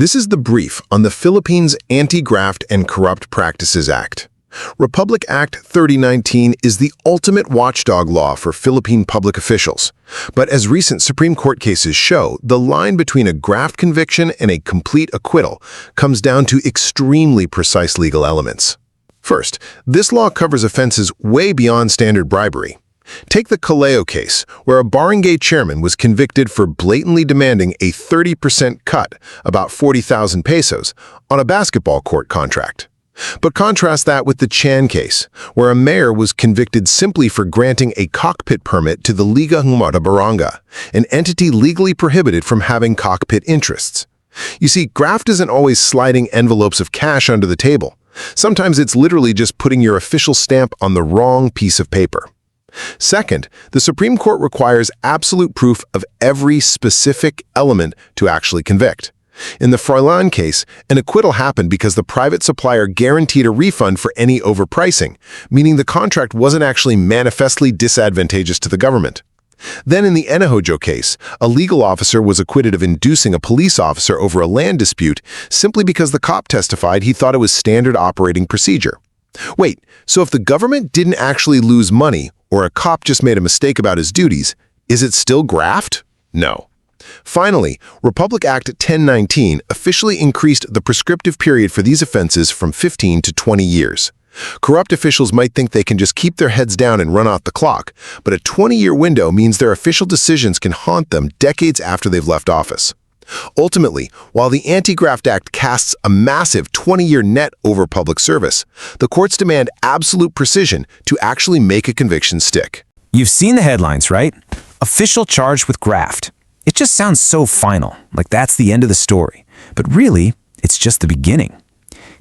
This is the brief on the Philippines Anti-Graft and Corrupt Practices Act. Republic Act 3019 is the ultimate watchdog law for Philippine public officials. But as recent Supreme Court cases show, the line between a graft conviction and a complete acquittal comes down to extremely precise legal elements. First, this law covers offenses way beyond standard bribery. Take the Caleo case, where a barangay chairman was convicted for blatantly demanding a 30% cut, about 40,000 pesos, on a basketball court contract. But contrast that with the Chan case, where a mayor was convicted simply for granting a cockpit permit to the Liga Humada Barangay, an entity legally prohibited from having cockpit interests. You see, graft isn't always sliding envelopes of cash under the table. Sometimes it's literally just putting your official stamp on the wrong piece of paper. Second, the Supreme Court requires absolute proof of every specific element to actually convict. In the Froilan case, an acquittal happened because the private supplier guaranteed a refund for any overpricing, meaning the contract wasn't actually manifestly disadvantageous to the government. Then in the Enojo case, a legal officer was acquitted of inducing a police officer over a land dispute simply because the cop testified he thought it was standard operating procedure. Wait, so if the government didn't actually lose money, or a cop just made a mistake about his duties, is it still graft? No. Finally, Republic Act 1019 officially increased the prescriptive period for these offenses from 15 to 20 years. Corrupt officials might think they can just keep their heads down and run out the clock, but a 20-year window means their official decisions can haunt them decades after they've left office. Ultimately, while the Anti-Graft Act casts a massive 20-year net over public service, the courts demand absolute precision to actually make a conviction stick. You've seen the headlines, right? Official charged with graft. It just sounds so final, like that's the end of the story. But really, it's just the beginning.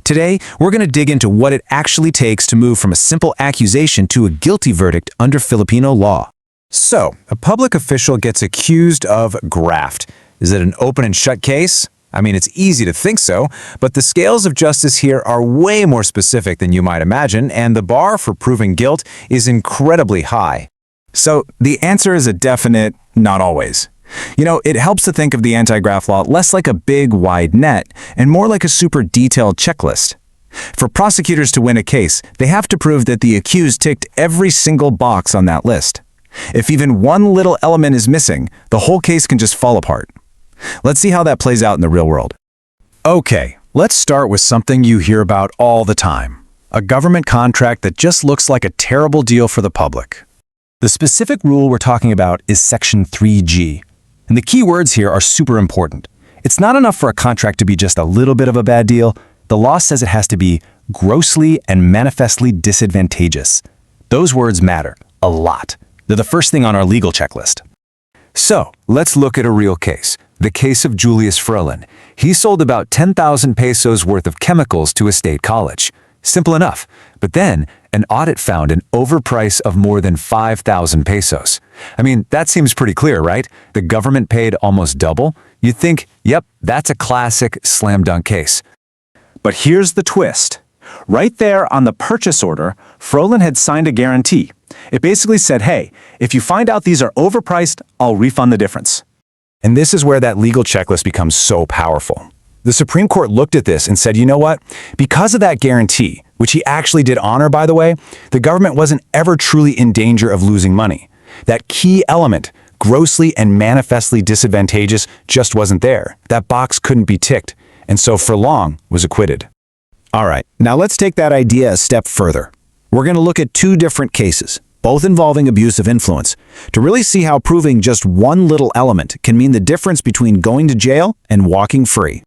Today, we're going to dig into what it actually takes to move from a simple accusation to a guilty verdict under Filipino law. So, a public official gets accused of graft. Is it an open and shut case? I mean, it's easy to think so, but the scales of justice here are way more specific than you might imagine, and the bar for proving guilt is incredibly high. So, the answer is a definite, not always. You know, it helps to think of the anti-graft law less like a big, wide net and more like a super detailed checklist. For prosecutors to win a case, they have to prove that the accused ticked every single box on that list. If even one little element is missing, the whole case can just fall apart. Let's see how that plays out in the real world. Okay, let's start with something you hear about all the time. A government contract that just looks like a terrible deal for the public. The specific rule we're talking about is Section 3G. And the key words here are super important. It's not enough for a contract to be just a little bit of a bad deal. The law says it has to be grossly and manifestly disadvantageous. Those words matter a lot. They're the first thing on our legal checklist. So, let's look at a real case. The case of Julius Froilan. He sold about 10,000 pesos worth of chemicals to a state college. Simple enough. But then, an audit found an overprice of more than 5,000 pesos. I mean, that seems pretty clear, right? The government paid almost double. You'd think, yep, that's a classic slam dunk case. But here's the twist. Right there on the purchase order, Froilan had signed a guarantee. It basically said, hey, if you find out these are overpriced, I'll refund the difference. And this is where that legal checklist becomes so powerful. The Supreme Court looked at this and said, you know what? Because of that guarantee, which he actually did honor, by the way, the government wasn't ever truly in danger of losing money. That key element, grossly and manifestly disadvantageous, just wasn't there. That box couldn't be ticked, and so Froilan was acquitted. All right, now let's take that idea a step further. We're going to look at two different cases, both involving abuse of influence, to really see how proving just one little element can mean the difference between going to jail and walking free.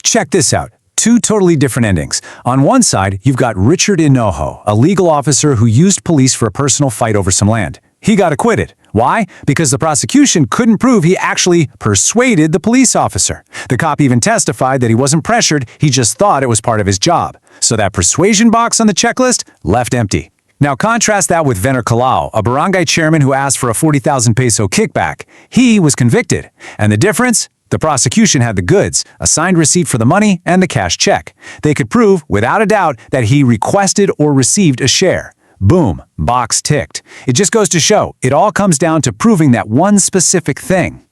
Check this out. Two totally different endings. On one side, you've got Richard Enojo, a legal officer who used police for a personal fight over some land. He got acquitted. Why? Because the prosecution couldn't prove he actually persuaded the police officer. The cop even testified that he wasn't pressured, he just thought it was part of his job. So that persuasion box on the checklist left empty. Now contrast that with Venner Calao, a barangay chairman who asked for a 40,000 peso kickback. He was convicted. And the difference? The prosecution had the goods, a signed receipt for the money, and the cash check. They could prove, without a doubt, that he requested or received a share. Boom, box ticked. It just goes to show, it all comes down to proving that one specific thing.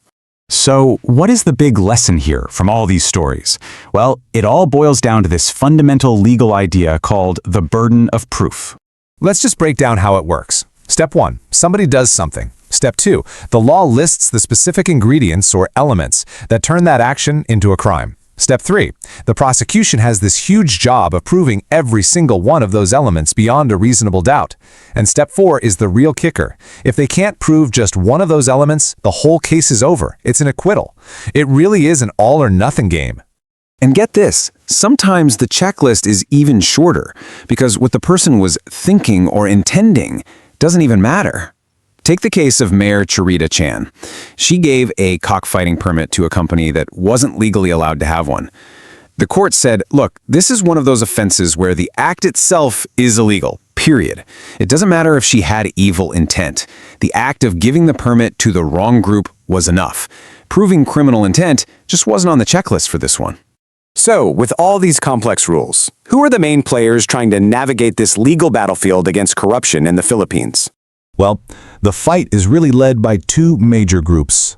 So, what is the big lesson here from all these stories? Well, it all boils down to this fundamental legal idea called the burden of proof. Let's just break down how it works. Step 1. Somebody does something. Step 2. The law lists the specific ingredients or elements that turn that action into a crime. Step 3. The prosecution has this huge job of proving every single one of those elements beyond a reasonable doubt. And Step 4 is the real kicker. If they can't prove just one of those elements, the whole case is over. It's an acquittal. It really is an all-or-nothing game. And get this, sometimes the checklist is even shorter, because what the person was thinking or intending doesn't even matter. Take the case of Mayor Charita Chan. She gave a cockfighting permit to a company that wasn't legally allowed to have one. The court said, look, this is one of those offenses where the act itself is illegal, period. It doesn't matter if she had evil intent. The act of giving the permit to the wrong group was enough. Proving criminal intent just wasn't on the checklist for this one. So, with all these complex rules, who are the main players trying to navigate this legal battlefield against corruption in the Philippines? Well, the fight is really led by two major groups.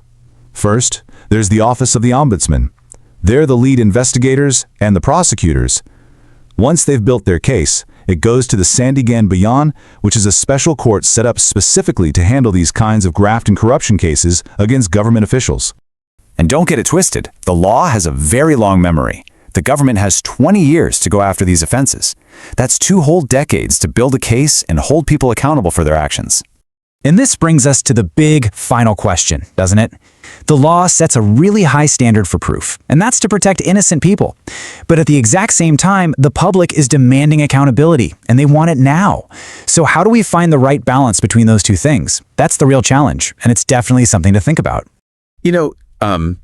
First, there's the Office of the Ombudsman. They're the lead investigators and the prosecutors. Once they've built their case, it goes to the Sandiganbayan, which is a special court set up specifically to handle these kinds of graft and corruption cases against government officials. And don't get it twisted, the law has a very long memory. The government has 20 years to go after these offenses. That's 2 whole decades to build a case and hold people accountable for their actions. And this brings us to the big final question, doesn't it? The law sets a really high standard for proof, and that's to protect innocent people. But at the exact same time, the public is demanding accountability, and they want it now. So how do we find the right balance between those two things? That's the real challenge, and it's definitely something to think about. You know,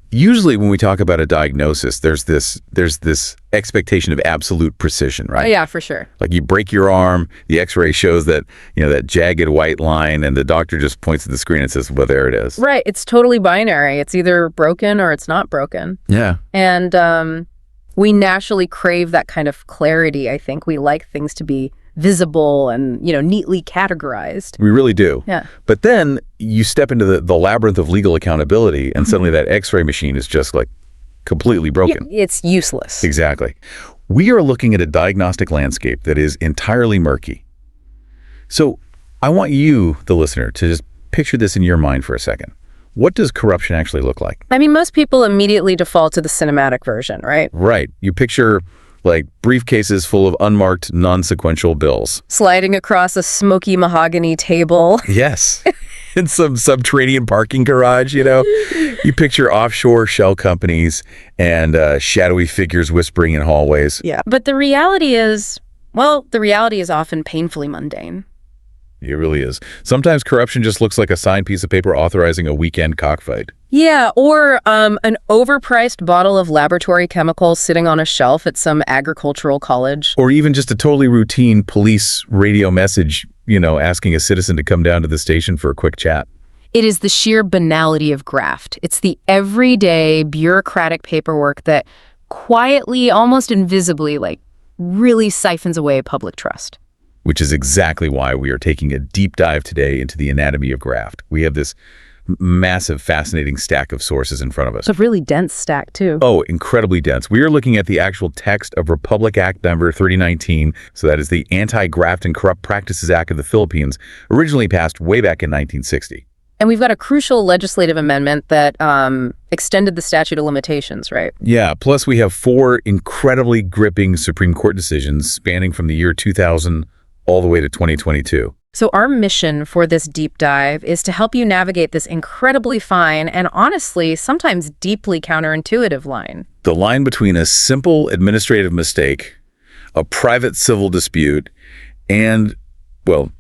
usually when we talk about a diagnosis, there's this expectation of absolute precision, right? Oh, yeah, for sure. Like you break your arm, the x-ray shows that, that jagged white line, and the doctor just points at the screen and says, well, there it is. Right. It's totally binary. It's either broken or it's not broken. Yeah. And we naturally crave that kind of clarity, I think. We like things to be visible and, neatly categorized. We really do. Yeah. But then you step into the labyrinth of legal accountability, and suddenly that x-ray machine is just like completely broken. It's useless. Exactly. We are looking at a diagnostic landscape that is entirely murky. So I want you, the listener, to just picture this in your mind for a second. What does corruption actually look like? I mean, most people immediately default to the cinematic version, right? Right. You picture like briefcases full of unmarked, non-sequential bills. Sliding across a smoky mahogany table. Yes. In some subterranean parking garage, You picture offshore shell companies and shadowy figures whispering in hallways. Yeah. But the reality is often painfully mundane. It really is. Sometimes corruption just looks like a signed piece of paper authorizing a weekend cockfight. Yeah, or an overpriced bottle of laboratory chemicals sitting on a shelf at some agricultural college. Or even just a totally routine police radio message, asking a citizen to come down to the station for a quick chat. It is the sheer banality of graft. It's the everyday bureaucratic paperwork that quietly, almost invisibly, really siphons away public trust. Which is exactly why we are taking a deep dive today into the anatomy of graft. We have this massive, fascinating stack of sources in front of us. It's a really dense stack, too. Oh, incredibly dense. We are looking at the actual text of Republic Act number 3019. So that is the Anti-Graft and Corrupt Practices Act of the Philippines, originally passed way back in 1960. And we've got a crucial legislative amendment that extended the statute of limitations, right? Yeah, plus we have 4 incredibly gripping Supreme Court decisions spanning from the year 2000 all the way to 2022. So our mission for this deep dive is to help you navigate this incredibly fine and honestly, sometimes deeply counterintuitive line. The line between a simple administrative mistake, a private civil dispute, and,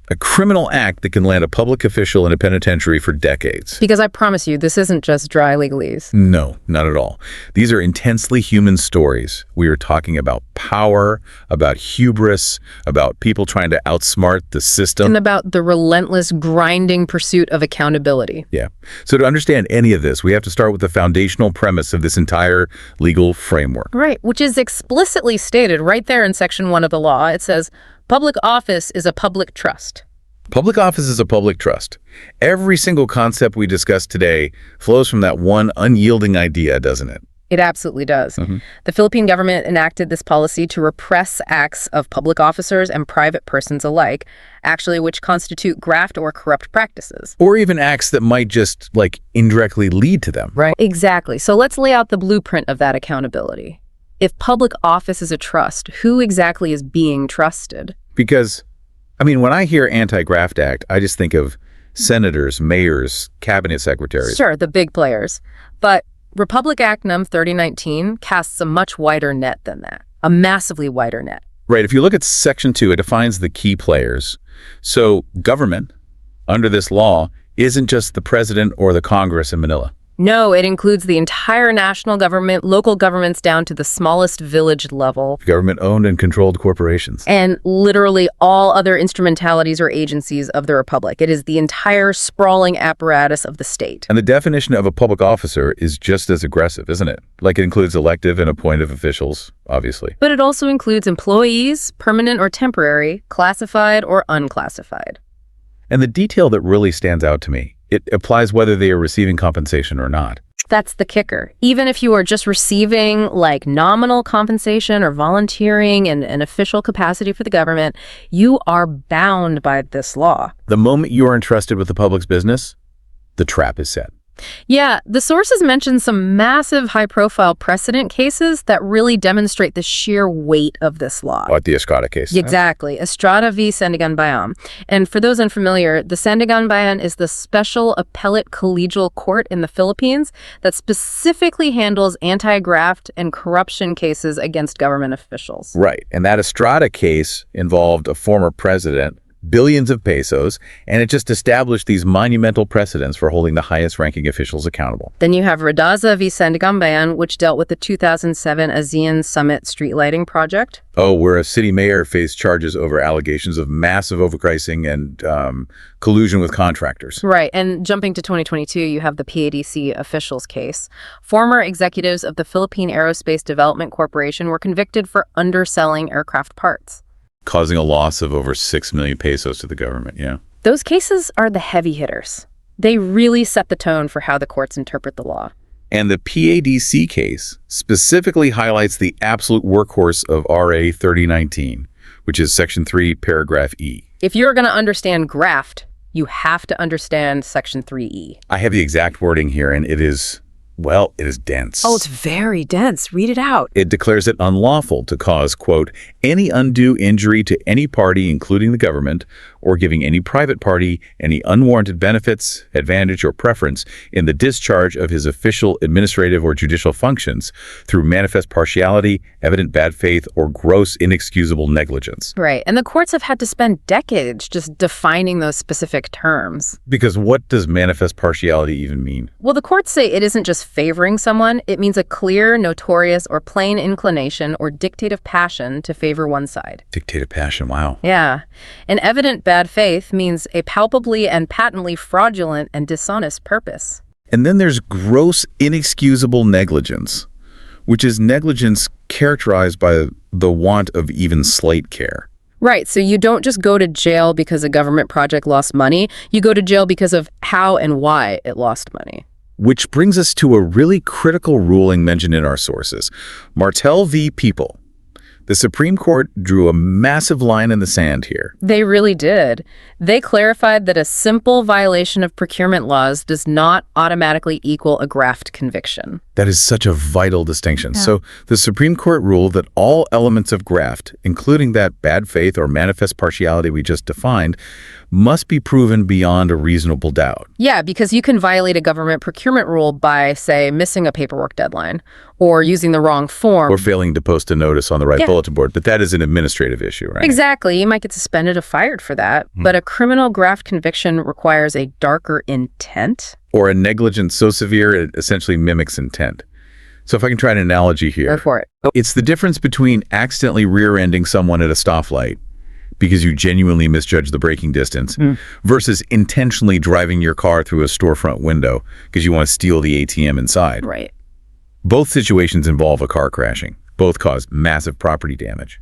a criminal act that can land a public official in a penitentiary for decades. Because I promise you, this isn't just dry legalese. No, not at all. These are intensely human stories. We are talking about power, about hubris, about people trying to outsmart the system. And about the relentless, grinding pursuit of accountability. Yeah. So to understand any of this, we have to start with the foundational premise of this entire legal framework. Right, which is explicitly stated right there in Section 1 of the law. It says, public office is a public trust. Public office is a public trust. Every single concept we discussed today flows from that one unyielding idea, doesn't it? It absolutely does. The Philippine government enacted this policy to repress acts of public officers and private persons alike, actually which constitute graft or corrupt practices. Or even acts that might just, indirectly lead to them. Right. Exactly. So let's lay out the blueprint of that accountability. If public office is a trust, who exactly is being trusted? Because, when I hear Anti-Graft Act, I just think of senators, mayors, cabinet secretaries. Sure, the big players. But Republic Act Num 3019 casts a much wider net than that, a massively wider net. Right. If you look at Section 2, it defines the key players. So government, under this law, isn't just the president or the Congress in Manila. No, it includes the entire national government, local governments down to the smallest village level. Government-owned and controlled corporations. And literally all other instrumentalities or agencies of the Republic. It is the entire sprawling apparatus of the state. And the definition of a public officer is just as aggressive, isn't it? It includes elective and appointive officials, obviously. But it also includes employees, permanent or temporary, classified or unclassified. And the detail that really stands out to me, it applies whether they are receiving compensation or not. That's the kicker. Even if you are just receiving nominal compensation or volunteering in an official capacity for the government, you are bound by this law. The moment you are entrusted with the public's business, the trap is set. Yeah, the sources mention some massive high-profile precedent cases that really demonstrate the sheer weight of this law. Like the Estrada case. Exactly. Estrada v. Sandiganbayan. And for those unfamiliar, the Sandiganbayan is the special appellate collegial court in the Philippines that specifically handles anti-graft and corruption cases against government officials. Right. And that Estrada case involved a former president, billions of pesos, and it just established these monumental precedents for holding the highest-ranking officials accountable. Then you have Radaza v. Sandiganbayan, which dealt with the 2007 ASEAN Summit street lighting project. Oh, where a city mayor faced charges over allegations of massive overpricing and collusion with contractors. Right, and jumping to 2022, you have the PADC officials case. Former executives of the Philippine Aerospace Development Corporation were convicted for underselling aircraft parts, causing a loss of over 6 million pesos to the government, yeah. Those cases are the heavy hitters. They really set the tone for how the courts interpret the law. And the PADC case specifically highlights the absolute workhorse of RA 3019, which is Section 3, Paragraph E. If you're going to understand graft, you have to understand Section 3E. I have the exact wording here, and it is dense. Oh, it's very dense. Read it out. It declares it unlawful to cause, quote, any undue injury to any party, including the government, or giving any private party any unwarranted benefits, advantage, or preference in the discharge of his official, administrative, or judicial functions through manifest partiality, evident bad faith, or gross inexcusable negligence. Right. And the courts have had to spend decades just defining those specific terms. Because what does manifest partiality even mean? Well, the courts say it isn't just favoring someone, it means a clear, notorious, or plain inclination or dictate of passion to favor one side. Dictate of passion, wow. Yeah. An evident bad faith means a palpably and patently fraudulent and dishonest purpose. And then there's gross inexcusable negligence, which is negligence characterized by the want of even slight care. Right, so you don't just go to jail because a government project lost money, you go to jail because of how and why it lost money. Which brings us to a really critical ruling mentioned in our sources, Martel v. People. The Supreme Court drew a massive line in the sand here. They really did. They clarified that a simple violation of procurement laws does not automatically equal a graft conviction. That is such a vital distinction. Yeah. So the Supreme Court ruled that all elements of graft, including that bad faith or manifest partiality we just defined, must be proven beyond a reasonable doubt. Yeah, because you can violate a government procurement rule by, say, missing a paperwork deadline or using the wrong form. Or failing to post a notice on the right bulletin board. But that is an administrative issue, right? Exactly. You might get suspended or fired for that. But a criminal graft conviction requires a darker intent. Or a negligence so severe it essentially mimics intent. So if I can try an analogy here. Go for it. It's the difference between accidentally rear-ending someone at a stoplight because you genuinely misjudged the braking distance versus intentionally driving your car through a storefront window because you want to steal the ATM inside. Right. Both situations involve a car crashing. Both cause massive property damage.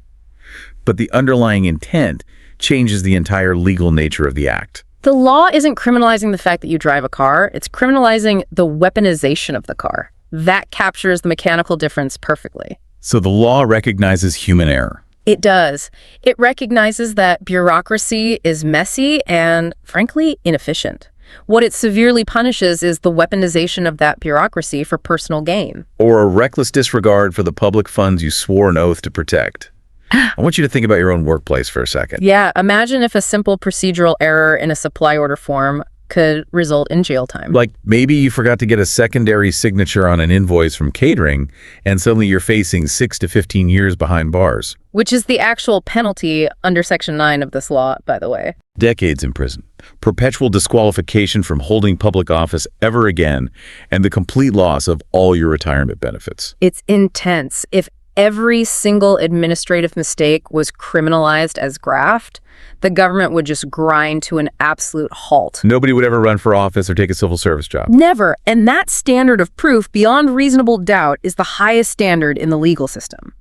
But the underlying intent changes the entire legal nature of the act. The law isn't criminalizing the fact that you drive a car, it's criminalizing the weaponization of the car. That captures the mechanical difference perfectly. So the law recognizes human error. It does. It recognizes that bureaucracy is messy and, frankly, inefficient. What it severely punishes is the weaponization of that bureaucracy for personal gain. Or a reckless disregard for the public funds you swore an oath to protect. I want you to think about your own workplace for a second. Yeah, imagine if a simple procedural error in a supply order form could result in jail time. Like maybe you forgot to get a secondary signature on an invoice from catering, and suddenly you're facing 6 to 15 years behind bars. Which is the actual penalty under Section 9 of this law, by the way. Decades in prison, perpetual disqualification from holding public office ever again, and the complete loss of all your retirement benefits. It's intense. If every single administrative mistake was criminalized as graft, the government would just grind to an absolute halt. Nobody would ever run for office or take a civil service job. Never. And that standard of proof beyond reasonable doubt is the highest standard in the legal system.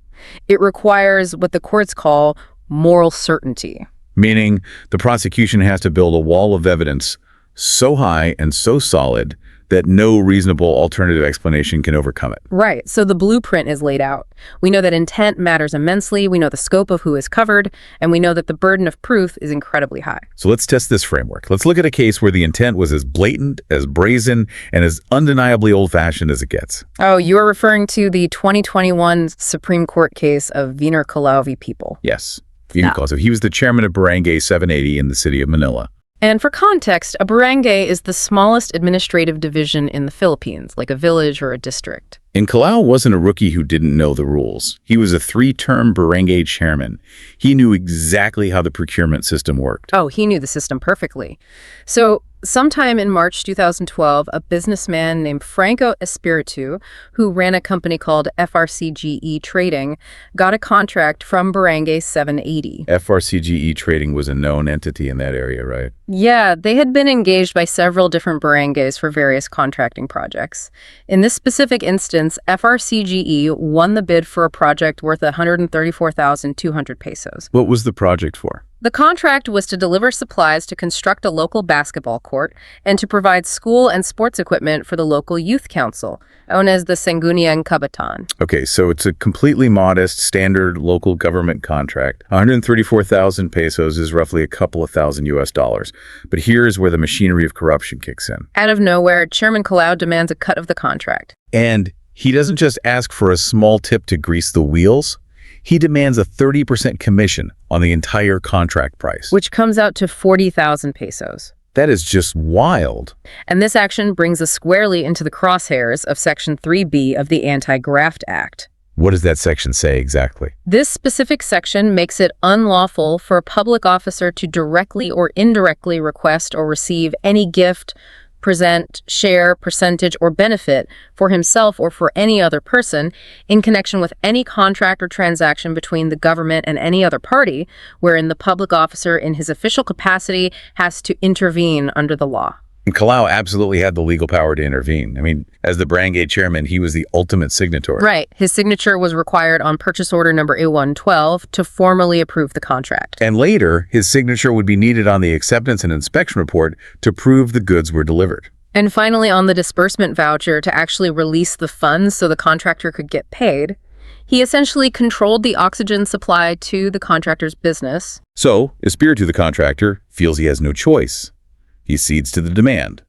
It requires what the courts call moral certainty. Meaning the prosecution has to build a wall of evidence so high and so solid that no reasonable alternative explanation can overcome it. Right. So the blueprint is laid out. We know that intent matters immensely. We know the scope of who is covered, and we know that the burden of proof is incredibly high. So let's test this framework. Let's look at a case where the intent was as blatant, as brazen, and as undeniably old-fashioned as it gets. Oh, you are referring to the 2021 Supreme Court case of Wiener Kalau v. People. Yes. So he was the chairman of Barangay 780 in the city of Manila. And for context, a barangay is the smallest administrative division in the Philippines, like a village or a district. And Kalau wasn't a rookie who didn't know the rules. He was a 3-term barangay chairman. He knew exactly how the procurement system worked. Oh, he knew the system perfectly. So sometime in March 2012, a businessman named Franco Espiritu, who ran a company called FRCGE Trading, got a contract from Barangay 780. FRCGE Trading was a known entity in that area, right? Yeah, they had been engaged by several different barangays for various contracting projects. In this specific instance, FRCGE won the bid for a project worth 134,200 pesos. What was the project for? The contract was to deliver supplies to construct a local basketball court and to provide school and sports equipment for the local youth council, known as the Sangguniang Kabataan. Okay, so it's a completely modest, standard local government contract. 134,000 pesos is roughly a couple of thousand US dollars. But here's where the machinery of corruption kicks in. Out of nowhere, Chairman Kalau demands a cut of the contract. And he doesn't just ask for a small tip to grease the wheels. He demands a 30% commission on the entire contract price. Which comes out to 40,000 pesos. That is just wild. And this action brings us squarely into the crosshairs of Section 3B of the Anti-Graft Act. What does that section say exactly? This specific section makes it unlawful for a public officer to directly or indirectly request or receive any gift, present, share, percentage, or benefit for himself or for any other person in connection with any contract or transaction between the government and any other party wherein the public officer in his official capacity has to intervene under the law. And Kalau absolutely had the legal power to intervene. I mean, as the barangay chairman, he was the ultimate signatory. Right. His signature was required on purchase order number A112 to formally approve the contract. And later, his signature would be needed on the acceptance and inspection report to prove the goods were delivered. And finally, on the disbursement voucher to actually release the funds so the contractor could get paid. He essentially controlled the oxygen supply to the contractor's business. So, Espiritu, the contractor, feels he has no choice. He cedes to the demand.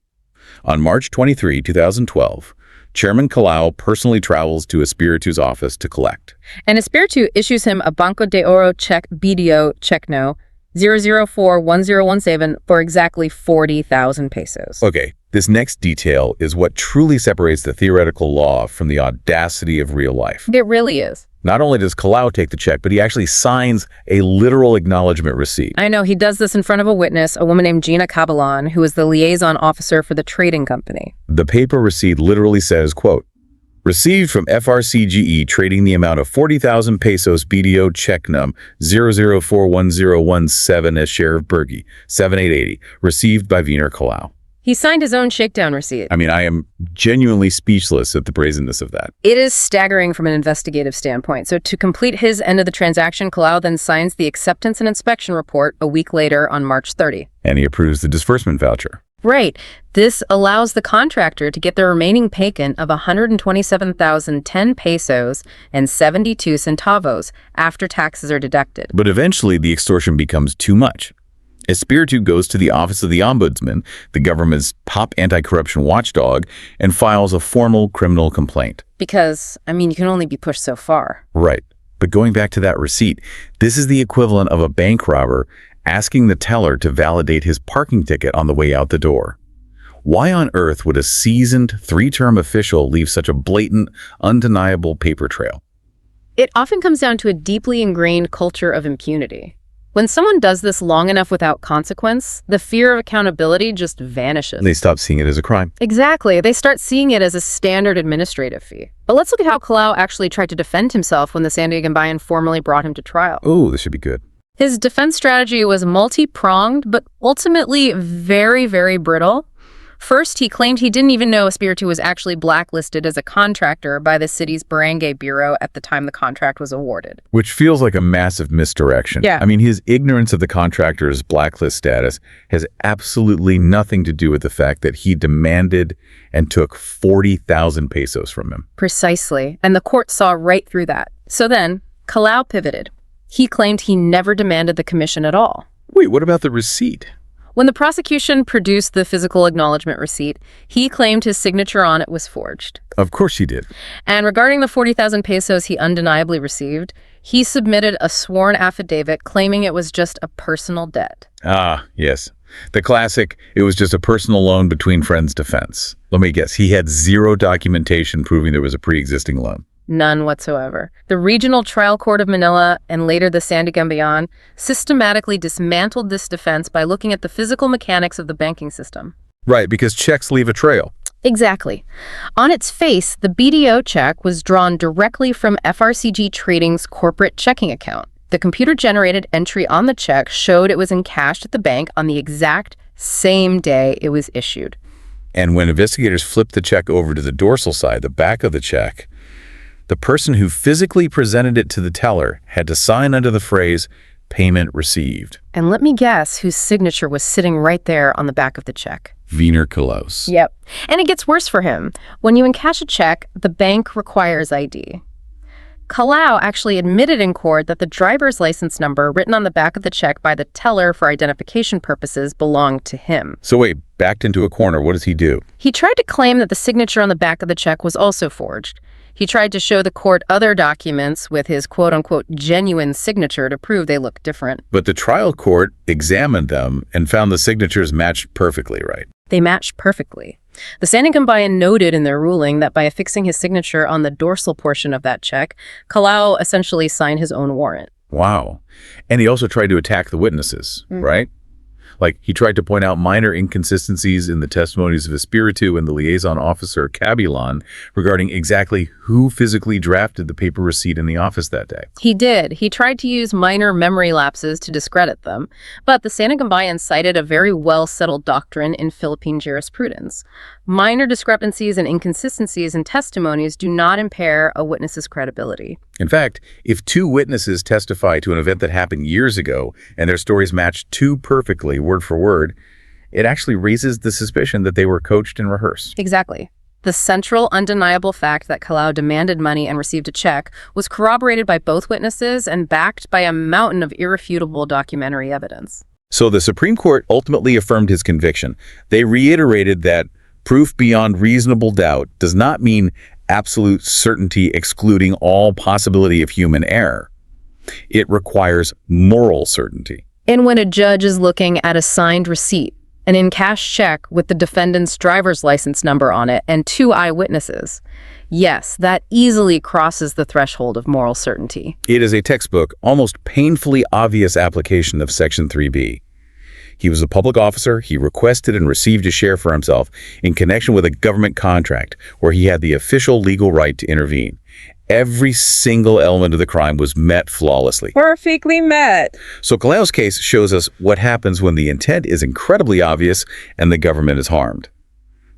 On March 23, 2012, Chairman Kalau personally travels to Espiritu's office to collect. And Espiritu issues him a Banco de Oro check BDO check no 0041017 for exactly 40,000 pesos. Okay, this next detail is what truly separates the theoretical law from the audacity of real life. It really is. Not only does Kalau take the check, but he actually signs a literal acknowledgement receipt. I know, he does this in front of a witness, a woman named Gina Cabalan, who is the liaison officer for the trading company. The paper receipt literally says, quote, received from FRCGE trading the amount of 40,000 pesos BDO check num 0041017 as share of Bergi, 7880, received by Wiener Kalau. He signed his own shakedown receipt. I mean, I am genuinely speechless at the brazenness of that. It is staggering from an investigative standpoint. So to complete his end of the transaction, Kalau then signs the acceptance and inspection report a week later on March 30. And he approves the disbursement voucher. Right. This allows the contractor to get the remaining payment of 127,010 pesos and 72 centavos after taxes are deducted. But eventually, the extortion becomes too much. Espiritu goes to the Office of the Ombudsman, the government's top anti-corruption watchdog, and files a formal criminal complaint. Because, you can only be pushed so far. Right. But going back to that receipt, this is the equivalent of a bank robber asking the teller to validate his parking ticket on the way out the door. Why on earth would a seasoned, three-term official leave such a blatant, undeniable paper trail? It often comes down to a deeply ingrained culture of impunity. When someone does this long enough without consequence, the fear of accountability just vanishes. They stop seeing it as a crime. Exactly. They start seeing it as a standard administrative fee. But let's look at how Kalau actually tried to defend himself when the Sandiganbayan formally brought him to trial. Oh, this should be good. His defense strategy was multi-pronged, but ultimately very, very brittle. First, he claimed he didn't even know Espiritu was actually blacklisted as a contractor by the city's Barangay Bureau at the time the contract was awarded. Which feels like a massive misdirection. Yeah. I mean, his ignorance of the contractor's blacklist status has absolutely nothing to do with the fact that he demanded and took 40,000 pesos from him. Precisely. And the court saw right through that. So then, Kalau pivoted. He claimed he never demanded the commission at all. Wait, what about the receipt? When the prosecution produced the physical acknowledgement receipt, he claimed his signature on it was forged. Of course he did. And regarding the 40,000 pesos he undeniably received, he submitted a sworn affidavit claiming it was just a personal debt. Ah, yes. The classic, it was just a personal loan between friends defense. Let me guess, he had zero documentation proving there was a pre-existing loan. None whatsoever. The Regional Trial Court of Manila and later the Sandiganbayan systematically dismantled this defense by looking at the physical mechanics of the banking system. Right, because checks leave a trail. Exactly. On its face, the BDO check was drawn directly from FRCG Trading's corporate checking account. The computer-generated entry on the check showed it was encashed at the bank on the exact same day it was issued. And when investigators flipped the check over to the dorsal side, the back of the check, the person who physically presented it to the teller had to sign under the phrase, "payment received." And let me guess whose signature was sitting right there on the back of the check. Wiener Klaus. Yep. And it gets worse for him. When you encash a check, the bank requires ID. Kalau actually admitted in court that the driver's license number written on the back of the check by the teller for identification purposes belonged to him. So wait, backed into a corner, what does he do? He tried to claim that the signature on the back of the check was also forged. He tried to show the court other documents with his quote-unquote genuine signature to prove they look different. But the trial court examined them and found the signatures matched perfectly, right? They matched perfectly. The Sandiganbayan noted in their ruling that by affixing his signature on the dorsal portion of that check, Kalau essentially signed his own warrant. Wow. And he also tried to attack the witnesses, right? Like, he tried to point out minor inconsistencies in the testimonies of Espiritu and the liaison officer, Cabulan, regarding exactly who physically drafted the paper receipt in the office that day. He did. He tried to use minor memory lapses to discredit them, but the Sandiganbayan cited a very well-settled doctrine in Philippine jurisprudence. Minor discrepancies and inconsistencies in testimonies do not impair a witness's credibility. In fact, if two witnesses testify to an event that happened years ago and their stories match too perfectly, word for word, it actually raises the suspicion that they were coached and rehearsed. Exactly. The central, undeniable fact that Kalau demanded money and received a check was corroborated by both witnesses and backed by a mountain of irrefutable documentary evidence. So the Supreme Court ultimately affirmed his conviction. They reiterated that proof beyond reasonable doubt does not mean absolute certainty excluding all possibility of human error. It requires moral certainty. And when a judge is looking at a signed receipt, an in-cash check with the defendant's driver's license number on it and two eyewitnesses, yes, that easily crosses the threshold of moral certainty. It is a textbook, almost painfully obvious application of Section 3B. He was a public officer. He requested and received a share for himself in connection with a government contract where he had the official legal right to intervene. Every single element of the crime was met flawlessly. Perfectly met. So Calao's case shows us what happens when the intent is incredibly obvious and the government is harmed.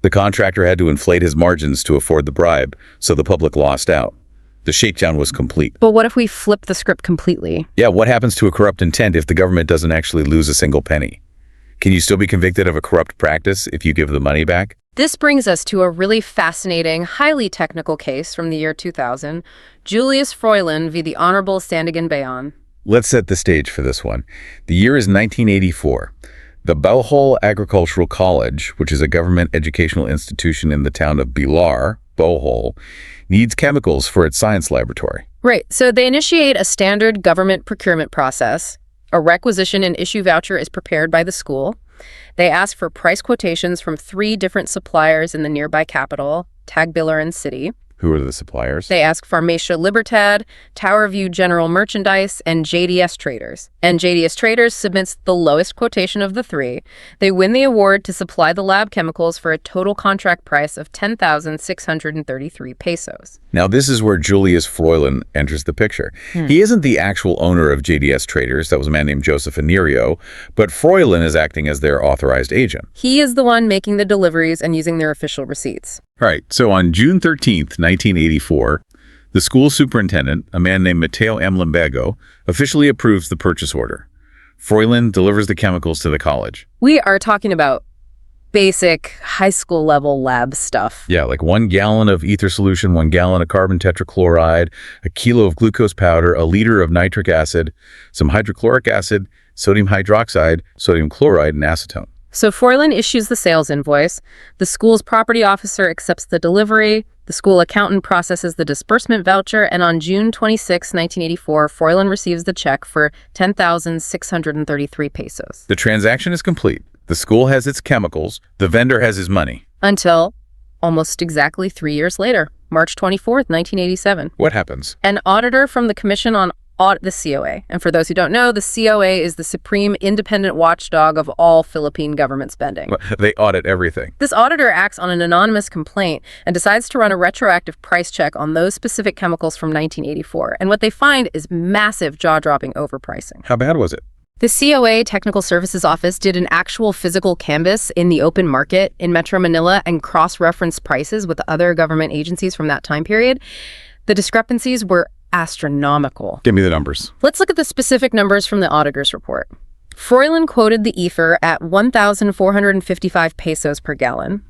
The contractor had to inflate his margins to afford the bribe, so the public lost out. The shakedown was complete. But what if we flip the script completely? Yeah, what happens to a corrupt intent if the government doesn't actually lose a single penny? Can you still be convicted of a corrupt practice if you give the money back? This brings us to a really fascinating, highly technical case from the year 2000, Julius Froilan v. the Honorable Sandiganbayan. Let's set the stage for this one. The year is 1984. The Bohol Agricultural College, which is a government educational institution in the town of Bilar, Bohol, needs chemicals for its science laboratory. Right, so they initiate a standard government procurement process. A requisition and issue voucher is prepared by the school. They ask for price quotations from 3 different suppliers in the nearby capital, Tagbilar and City. Who are the suppliers? They ask Pharmacia Libertad, Tower View General Merchandise, and JDS Traders. And JDS Traders submits the lowest quotation of the 3. They win the award to supply the lab chemicals for a total contract price of 10,633 pesos. Now, this is where Julius Froilan enters the picture. He isn't the actual owner of JDS Traders. That was a man named Joseph Anirio, but Froilan is acting as their authorized agent. He is the one making the deliveries and using their official receipts. Right. So on June 13th, 1984, the school superintendent, a man named Mateo M. Limbago, officially approves the purchase order. Froilan delivers the chemicals to the college. We are talking about basic high school level lab stuff. Yeah, like 1 gallon of ether solution, 1 gallon of carbon tetrachloride, a kilo of glucose powder, a liter of nitric acid, some hydrochloric acid, sodium hydroxide, sodium chloride, and acetone. So Froilan issues the sales invoice, the school's property officer accepts the delivery, the school accountant processes the disbursement voucher, and on June 26, 1984, Froilan receives the check for 10,633 pesos. The transaction is complete. The school has its chemicals, the vendor has his money. Until almost exactly 3 years later, March 24th, 1987. What happens? An auditor from the Commission on the COA. And for those who don't know, the COA is the supreme independent watchdog of all Philippine government spending. They audit everything. This auditor acts on an anonymous complaint and decides to run a retroactive price check on those specific chemicals from 1984. And what they find is massive jaw-dropping overpricing. How bad was it? The COA Technical Services Office did an actual physical canvass in the open market in Metro Manila and cross-referenced prices with other government agencies from that time period. The discrepancies were astronomical. Give me the numbers. Let's look at the specific numbers from the auditor's report. Froilan quoted the ether at 1,455 pesos per gallon.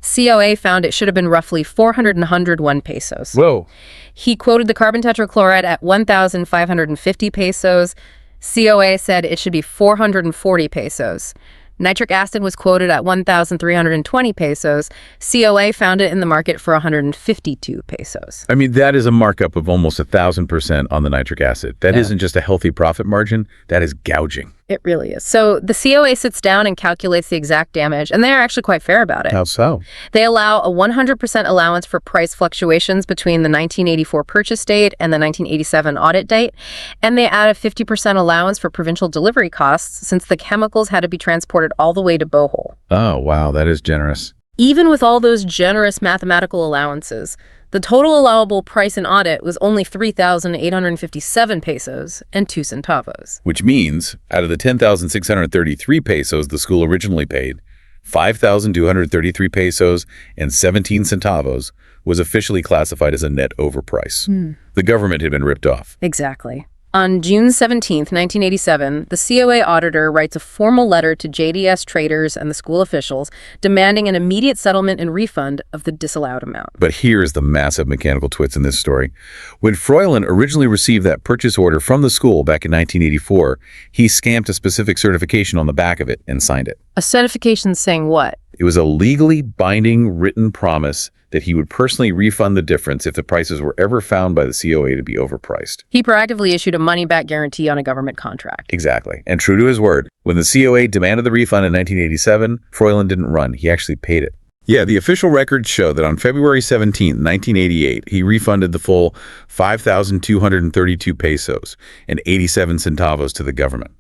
COA found it should have been roughly 401 pesos. Whoa. He quoted the carbon tetrachloride at 1,550 pesos. COA said it should be 440 pesos. Nitric acid was quoted at 1,320 pesos. COA found it in the market for 152 pesos. I mean, that is a markup of almost 1,000% on the nitric acid. That isn't just a healthy profit margin. That is gouging. It really is. So the COA sits down and calculates the exact damage, and they are actually quite fair about it. How so? They allow a 100% allowance for price fluctuations between the 1984 purchase date and the 1987 audit date, and they add a 50% allowance for provincial delivery costs since the chemicals had to be transported all the way to Bohol. Oh, wow, that is generous. Even with all those generous mathematical allowances, the total allowable price in audit was only 3,857 pesos and 2 centavos. Which means, out of the 10,633 pesos the school originally paid, 5,233 pesos and 17 centavos was officially classified as a net overprice. The government had been ripped off. Exactly. On June 17, 1987, the COA auditor writes a formal letter to JDS Traders and the school officials demanding an immediate settlement and refund of the disallowed amount. But here's the massive mechanical twist in this story. When Froilan originally received that purchase order from the school back in 1984, he stamped a specific certification on the back of it and signed it. A certification saying what? It was a legally binding written promise that he would personally refund the difference if the prices were ever found by the COA to be overpriced. He proactively issued a money-back guarantee on a government contract. Exactly. And true to his word, when the COA demanded the refund in 1987, Froilan didn't run. He actually paid it. Yeah, the official records show that on February 17, 1988, he refunded the full 5,232 pesos and 87 centavos to the government.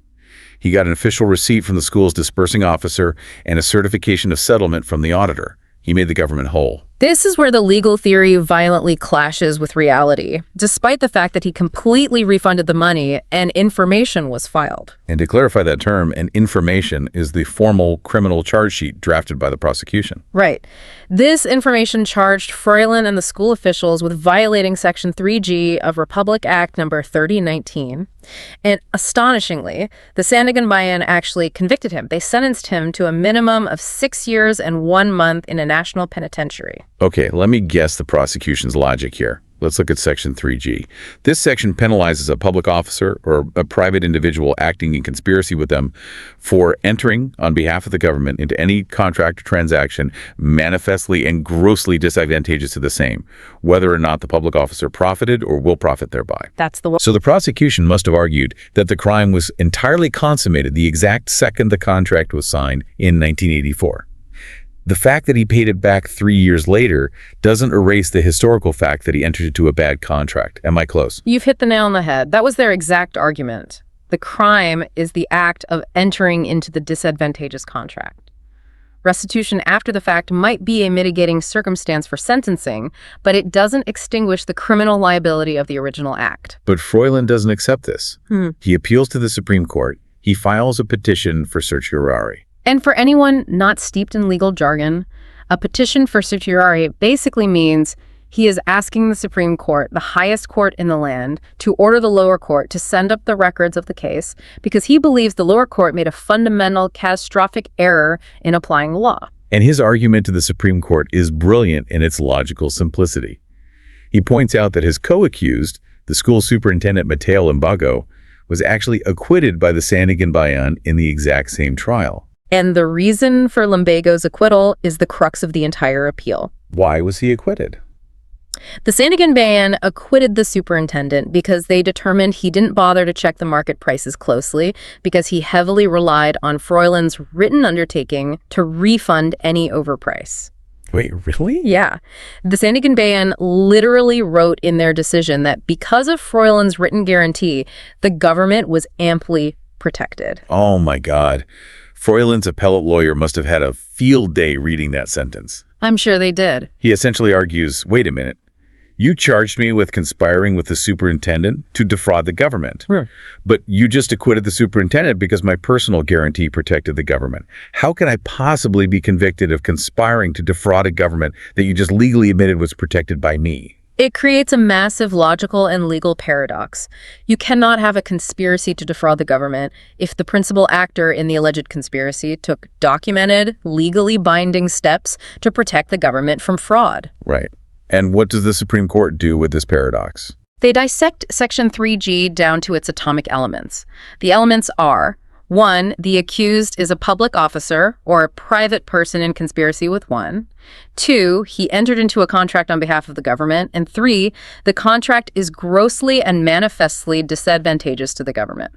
He got an official receipt from the school's disbursing officer and a certification of settlement from the auditor. He made the government whole. This is where the legal theory violently clashes with reality, despite the fact that he completely refunded the money and information was filed. And to clarify that term, an information is the formal criminal charge sheet drafted by the prosecution. Right. This information charged Froilan and the school officials with violating Section 3G of Republic Act number 3019. And astonishingly, the Sandiganbayan actually convicted him. They sentenced him to a minimum of 6 years and 1 month in a national penitentiary. Okay, let me guess the prosecution's logic here. Let's look at Section 3G. This section penalizes a public officer or a private individual acting in conspiracy with them for entering on behalf of the government into any contract or transaction manifestly and grossly disadvantageous to the same, whether or not the public officer profited or will profit thereby. So the prosecution must have argued that the crime was entirely consummated the exact second the contract was signed in 1984. The fact that he paid it back 3 years later doesn't erase the historical fact that he entered into a bad contract. Am I close? You've hit the nail on the head. That was their exact argument. The crime is the act of entering into the disadvantageous contract. Restitution after the fact might be a mitigating circumstance for sentencing, but it doesn't extinguish the criminal liability of the original act. But Froilan doesn't accept this. He appeals to the Supreme Court. He files a petition for certiorari. And for anyone not steeped in legal jargon, a petition for certiorari basically means he is asking the Supreme Court, the highest court in the land, to order the lower court to send up the records of the case because he believes the lower court made a fundamental, catastrophic error in applying the law. And his argument to the Supreme Court is brilliant in its logical simplicity. He points out that his co-accused, the school superintendent Mateo Limbago, was actually acquitted by the Sandiganbayan in the exact same trial. And the reason for Limbago's acquittal is the crux of the entire appeal. Why was he acquitted? The Sandiganbayan acquitted the superintendent because they determined he didn't bother to check the market prices closely because he heavily relied on Froilan's written undertaking to refund any overprice. Wait, really? Yeah. The Sandiganbayan literally wrote in their decision that because of Froilan's written guarantee, the government was amply protected. Oh my God. Froilan's appellate lawyer must have had a field day reading that sentence. I'm sure they did. He essentially argues, wait a minute, you charged me with conspiring with the superintendent to defraud the government. But you just acquitted the superintendent because my personal guarantee protected the government. How can I possibly be convicted of conspiring to defraud a government that you just legally admitted was protected by me? It creates a massive logical and legal paradox. You cannot have a conspiracy to defraud the government if the principal actor in the alleged conspiracy took documented, legally binding steps to protect the government from fraud. Right. And what does the Supreme Court do with this paradox? They dissect Section 3G down to its atomic elements. The elements are: 1, the accused is a public officer or a private person in conspiracy with one. 2, he entered into a contract on behalf of the government. And 3, the contract is grossly and manifestly disadvantageous to the government.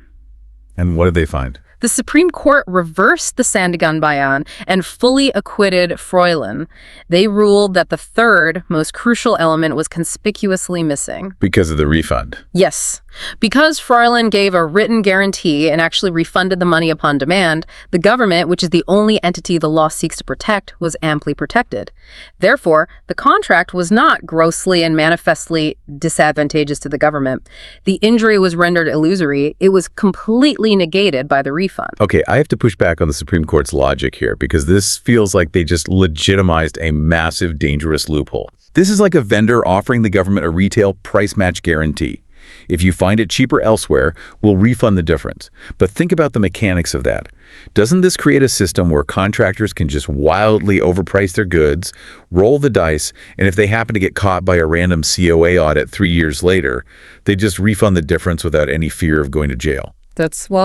And what did they find? The Supreme Court reversed the Sandiganbayan and fully acquitted Froilan. They ruled that the third, most crucial element was conspicuously missing. Because of the refund. Yes. Because Froilan gave a written guarantee and actually refunded the money upon demand, the government, which is the only entity the law seeks to protect, was amply protected. Therefore, the contract was not grossly and manifestly disadvantageous to the government. The injury was rendered illusory. It was completely negated by the refund. Okay, I have to push back on the Supreme Court's logic here because this feels like they just legitimized a massive, dangerous loophole. This is like a vendor offering the government a retail price match guarantee. If you find it cheaper elsewhere, we'll refund the difference. But think about the mechanics of that. Doesn't this create a system where contractors can just wildly overprice their goods, roll the dice, and if they happen to get caught by a random COA audit 3 years later, they just refund the difference without any fear of going to jail?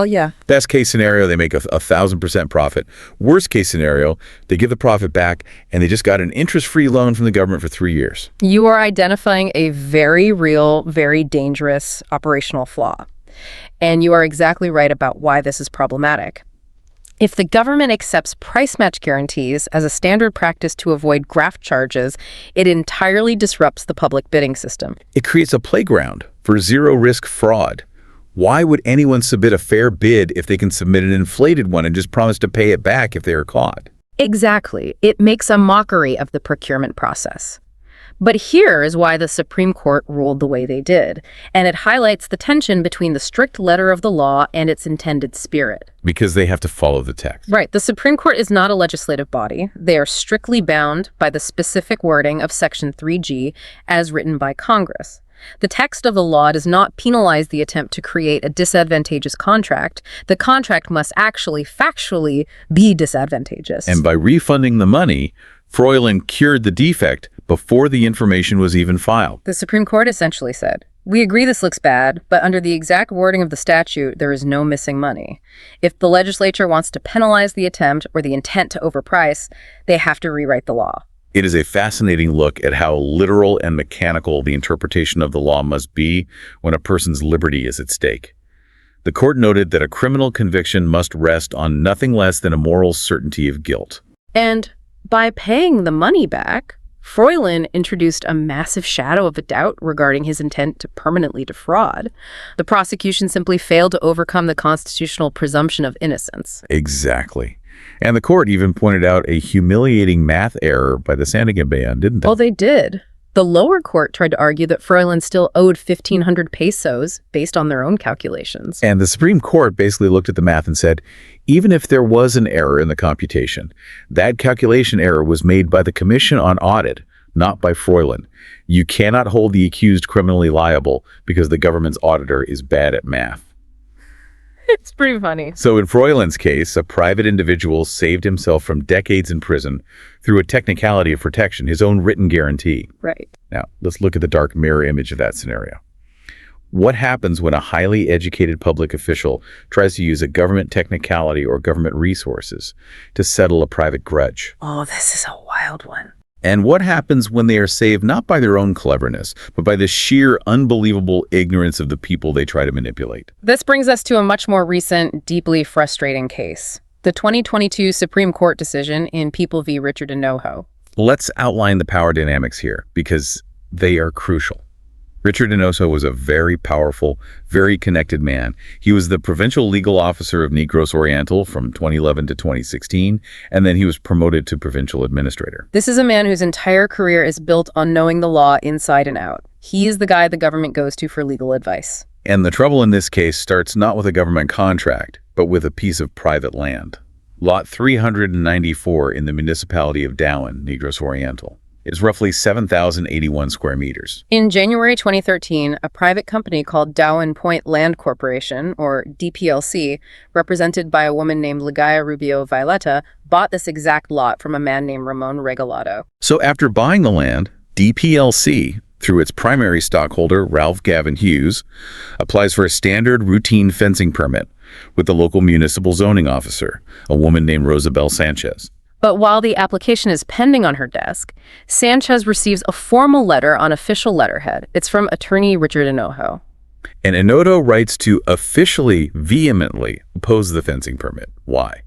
Yeah. Best case scenario, they make 1,000% profit. Worst case scenario, they give the profit back and they just got an interest-free loan from the government for 3 years. You are identifying a very real, very dangerous operational flaw. And you are exactly right about why this is problematic. If the government accepts price match guarantees as a standard practice to avoid graft charges, it entirely disrupts the public bidding system. It creates a playground for zero-risk fraud. Why would anyone submit a fair bid if they can submit an inflated one and just promise to pay it back if they are caught? Exactly. It makes a mockery of the procurement process. But here is why the Supreme Court ruled the way they did, and it highlights the tension between the strict letter of the law and its intended spirit. Because they have to follow the text. Right. The Supreme Court is not a legislative body. They are strictly bound by the specific wording of Section 3G as written by Congress. The text of the law does not penalize the attempt to create a disadvantageous contract. The contract must actually, factually, be disadvantageous. And by refunding the money, Froilan cured the defect before the information was even filed. The Supreme Court essentially said, "We agree this looks bad, but under the exact wording of the statute, there is no missing money. If the legislature wants to penalize the attempt or the intent to overprice, they have to rewrite the law." It is a fascinating look at how literal and mechanical the interpretation of the law must be when a person's liberty is at stake. The court noted that a criminal conviction must rest on nothing less than a moral certainty of guilt. And by paying the money back, Froilan introduced a massive shadow of a doubt regarding his intent to permanently defraud. The prosecution simply failed to overcome the constitutional presumption of innocence. Exactly. And the court even pointed out a humiliating math error by the Sandiganbayan, didn't they? Oh, they did. The lower court tried to argue that Froilan still owed 1,500 pesos based on their own calculations. And the Supreme Court basically looked at the math and said, even if there was an error in the computation, that calculation error was made by the Commission on Audit, not by Froilan. You cannot hold the accused criminally liable because the government's auditor is bad at math. It's pretty funny. So in Froilan's case, a private individual saved himself from decades in prison through a technicality of protection, his own written guarantee. Right. Now, let's look at the dark mirror image of that scenario. What happens when a highly educated public official tries to use a government technicality or government resources to settle a private grudge? Oh, this is a wild one. And what happens when they are saved not by their own cleverness, but by the sheer unbelievable ignorance of the people they try to manipulate? This brings us to a much more recent, deeply frustrating case. The 2022 Supreme Court decision in People v. Richard Enojo. Let's outline the power dynamics here, because they are crucial. Richard Enojo was a very powerful, very connected man. He was the provincial legal officer of Negros Oriental from 2011 to 2016, and then he was promoted to provincial administrator. This is a man whose entire career is built on knowing the law inside and out. He is the guy the government goes to for legal advice. And the trouble in this case starts not with a government contract, but with a piece of private land. Lot 394 in the municipality of Dowan, Negros Oriental. Is roughly 7,081 square meters. In January 2013, a private company called Dowan Point Land Corporation, or DPLC, represented by a woman named Ligaya Rubio Violeta, bought this exact lot from a man named Ramon Regalado. So after buying the land, DPLC, through its primary stockholder, Ralph Gavin Hughes, applies for a standard routine fencing permit with the local municipal zoning officer, a woman named Rosabel Sanchez. But while the application is pending on her desk, Sanchez receives a formal letter on official letterhead. It's from attorney Richard Enojo. And Enojo writes to officially, vehemently oppose the fencing permit. Why?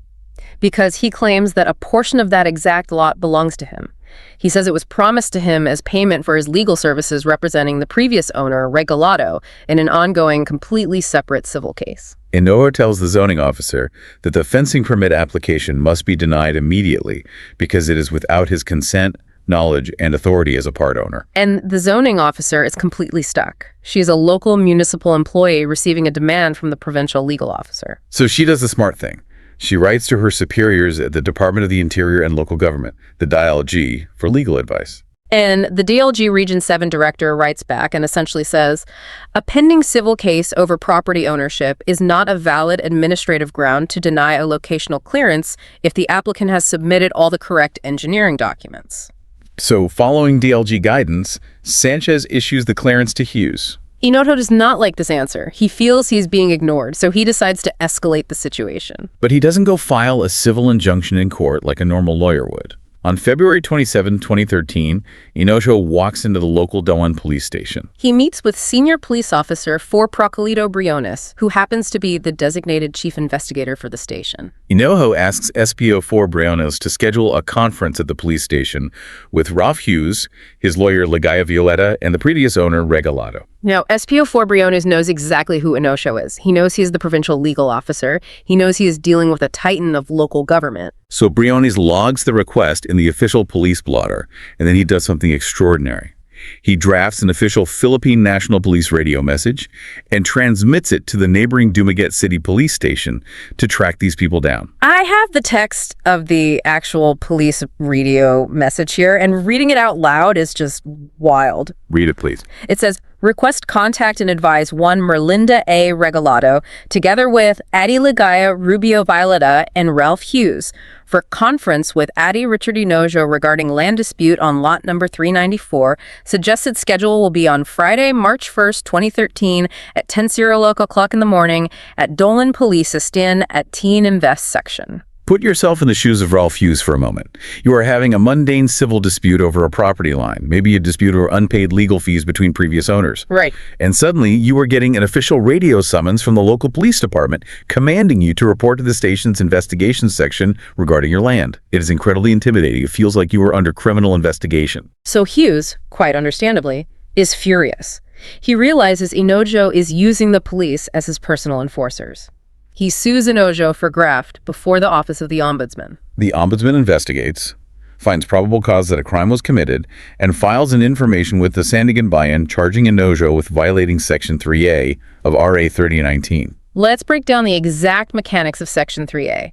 Because he claims that a portion of that exact lot belongs to him. He says it was promised to him as payment for his legal services representing the previous owner, Regalado, in an ongoing, completely separate civil case. Enojo tells the zoning officer that the fencing permit application must be denied immediately because it is without his consent, knowledge, and authority as a part owner. And the zoning officer is completely stuck. She is a local municipal employee receiving a demand from the provincial legal officer. So she does the smart thing. She writes to her superiors at the Department of the Interior and Local Government, the DILG, for legal advice. And the DLG Region 7 director writes back and essentially says, a pending civil case over property ownership is not a valid administrative ground to deny a locational clearance if the applicant has submitted all the correct engineering documents. So following DLG guidance, Sanchez issues the clearance to Hughes. Enojo does not like this answer. He feels he's being ignored, so he decides to escalate the situation. But he doesn't go file a civil injunction in court like a normal lawyer would. On February 27, 2013, Enojo walks into the local Dowan police station. He meets with senior police officer For Procalito Briones, who happens to be the designated chief investigator for the station. Enojo asks SPO 4 Briones to schedule a conference at the police station with Ralph Hughes, his lawyer Ligaya Violeta, and the previous owner Regalado. Now, SPO4 Briones knows exactly who Enojo is. He knows he is the provincial legal officer. He knows he is dealing with a titan of local government. So Briones logs the request in the official police blotter, and then he does something extraordinary. He drafts an official Philippine National Police radio message and transmits it to the neighboring Dumaguete City police station to track these people down. I have the text of the actual police radio message here, and reading it out loud is just wild. Read it, please. It says, request contact and advise one Merlinda A. Regalado, together with Addie Ligaya Rubio Violeta and Ralph Hughes, for conference with Addie Richard Enojo regarding land dispute on lot number 394. Suggested schedule will be on Friday, March 1st, 2013 at 10:00 local clock in the morning at Dolan Police Astin at Teen Invest section. Put yourself in the shoes of Ralph Hughes for a moment. You are having a mundane civil dispute over a property line, maybe a dispute over unpaid legal fees between previous owners. Right. And suddenly, you are getting an official radio summons from the local police department commanding you to report to the station's investigation section regarding your land. It is incredibly intimidating. It feels like you are under criminal investigation. So Hughes, quite understandably, is furious. He realizes Enojo is using the police as his personal enforcers. He sues Enojo for graft before the Office of the Ombudsman. The Ombudsman investigates, finds probable cause that a crime was committed, and files an information with the Sandiganbayan charging Enojo with violating Section 3A of RA 3019. Let's break down the exact mechanics of Section 3A.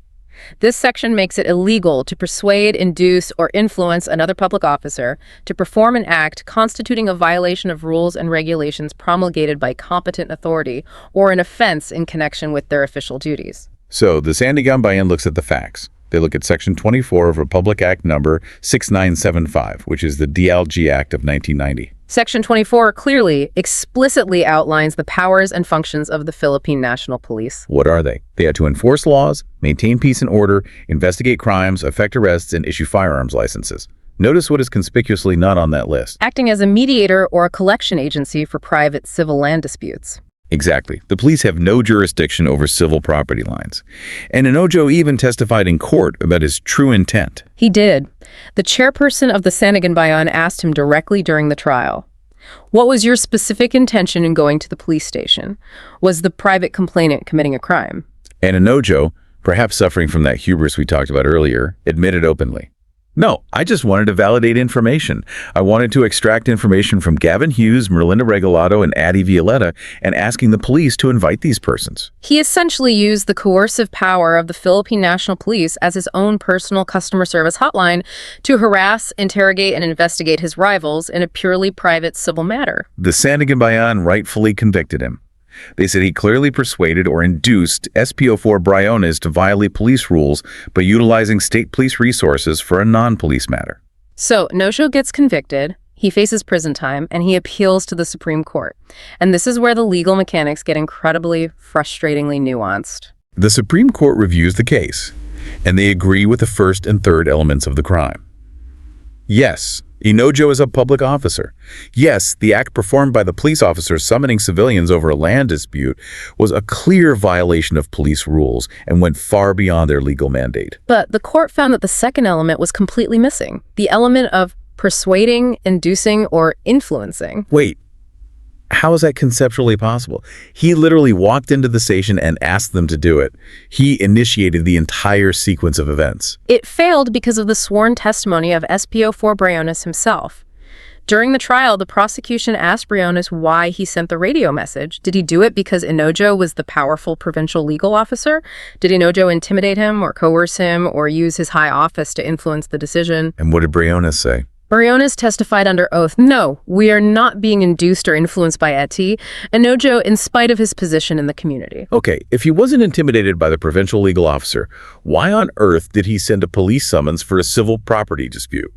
This section makes it illegal to persuade, induce, or influence another public officer to perform an act constituting a violation of rules and regulations promulgated by competent authority or an offense in connection with their official duties. So the Sandiganbayan looks at the facts. They look at Section 24 of Republic Act number 6975, which is the DLG Act of 1990. Section 24 clearly, explicitly outlines the powers and functions of the Philippine National Police. What are they? They are to enforce laws, maintain peace and order, investigate crimes, effect arrests, and issue firearms licenses. Notice what is conspicuously not on that list. Acting as a mediator or a collection agency for private civil land disputes. Exactly. The police have no jurisdiction over civil property lines. And Enojo even testified in court about his true intent. He did. The chairperson of the Sandiganbayan asked him directly during the trial, "What was your specific intention in going to the police station? Was the private complainant committing a crime?" And Enojo, perhaps suffering from that hubris we talked about earlier, admitted openly. No, I just wanted to validate information. I wanted to extract information from Gavin Hughes, Merlinda Regalado, and Addie Violeta, and asking the police to invite these persons. He essentially used the coercive power of the Philippine National Police as his own personal customer service hotline to harass, interrogate, and investigate his rivals in a purely private civil matter. The Sandiganbayan rightfully convicted him. They said he clearly persuaded or induced SPO4 Briones to violate police rules by utilizing state police resources for a non-police matter. So Enojo gets convicted, he faces prison time, and he appeals to the Supreme Court. And this is where the legal mechanics get incredibly, frustratingly nuanced. The Supreme Court reviews the case, and they agree with the first and third elements of the crime. Yes, Enojo is a public officer. Yes, the act performed by the police officers summoning civilians over a land dispute was a clear violation of police rules and went far beyond their legal mandate. But the court found that the second element was completely missing. The element of persuading, inducing, or influencing. Wait, how is that conceptually possible? He literally walked into the station and asked them to do it. He initiated the entire sequence of events. It failed because of the sworn testimony of SPO4 Briones himself. During the trial, the prosecution asked Briones why he sent the radio message. Did he do it because Enojo was the powerful provincial legal officer? Did Enojo intimidate him or coerce him or use his high office to influence the decision? And what did Briones say? Briones testified under oath, "No, we are not being induced or influenced by Eti, Enojo in spite of his position in the community." Okay, if he wasn't intimidated by the provincial legal officer, why on earth did he send a police summons for a civil property dispute?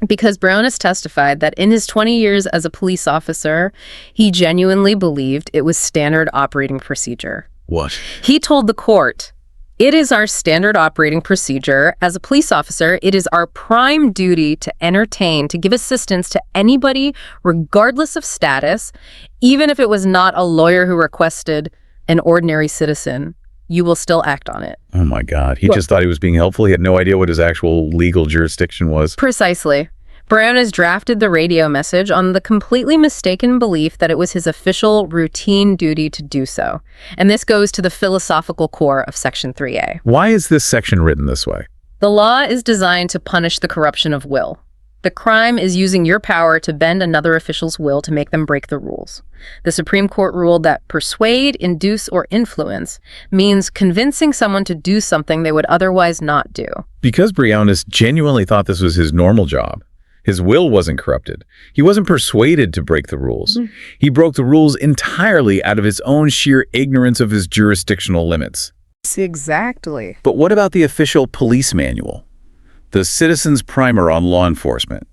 Because Briones testified that in his 20 years as a police officer, he genuinely believed it was standard operating procedure. What? He told the court, "It is our standard operating procedure. As a police officer, it is our prime duty to entertain, to give assistance to anybody, regardless of status, even if it was not a lawyer who requested an ordinary citizen. You will still act on it." Oh my God. He just thought he was being helpful. He had no idea what his actual legal jurisdiction was. Precisely. Briones drafted the radio message on the completely mistaken belief that it was his official routine duty to do so. And this goes to the philosophical core of Section 3A. Why is this section written this way? The law is designed to punish the corruption of will. The crime is using your power to bend another official's will to make them break the rules. The Supreme Court ruled that persuade, induce, or influence means convincing someone to do something they would otherwise not do. Because Briones genuinely thought this was his normal job. His will wasn't corrupted. He wasn't persuaded to break the rules. He broke the rules entirely out of his own sheer ignorance of his jurisdictional limits. Exactly. But what about the official police manual? The Citizen's Primer on Law Enforcement.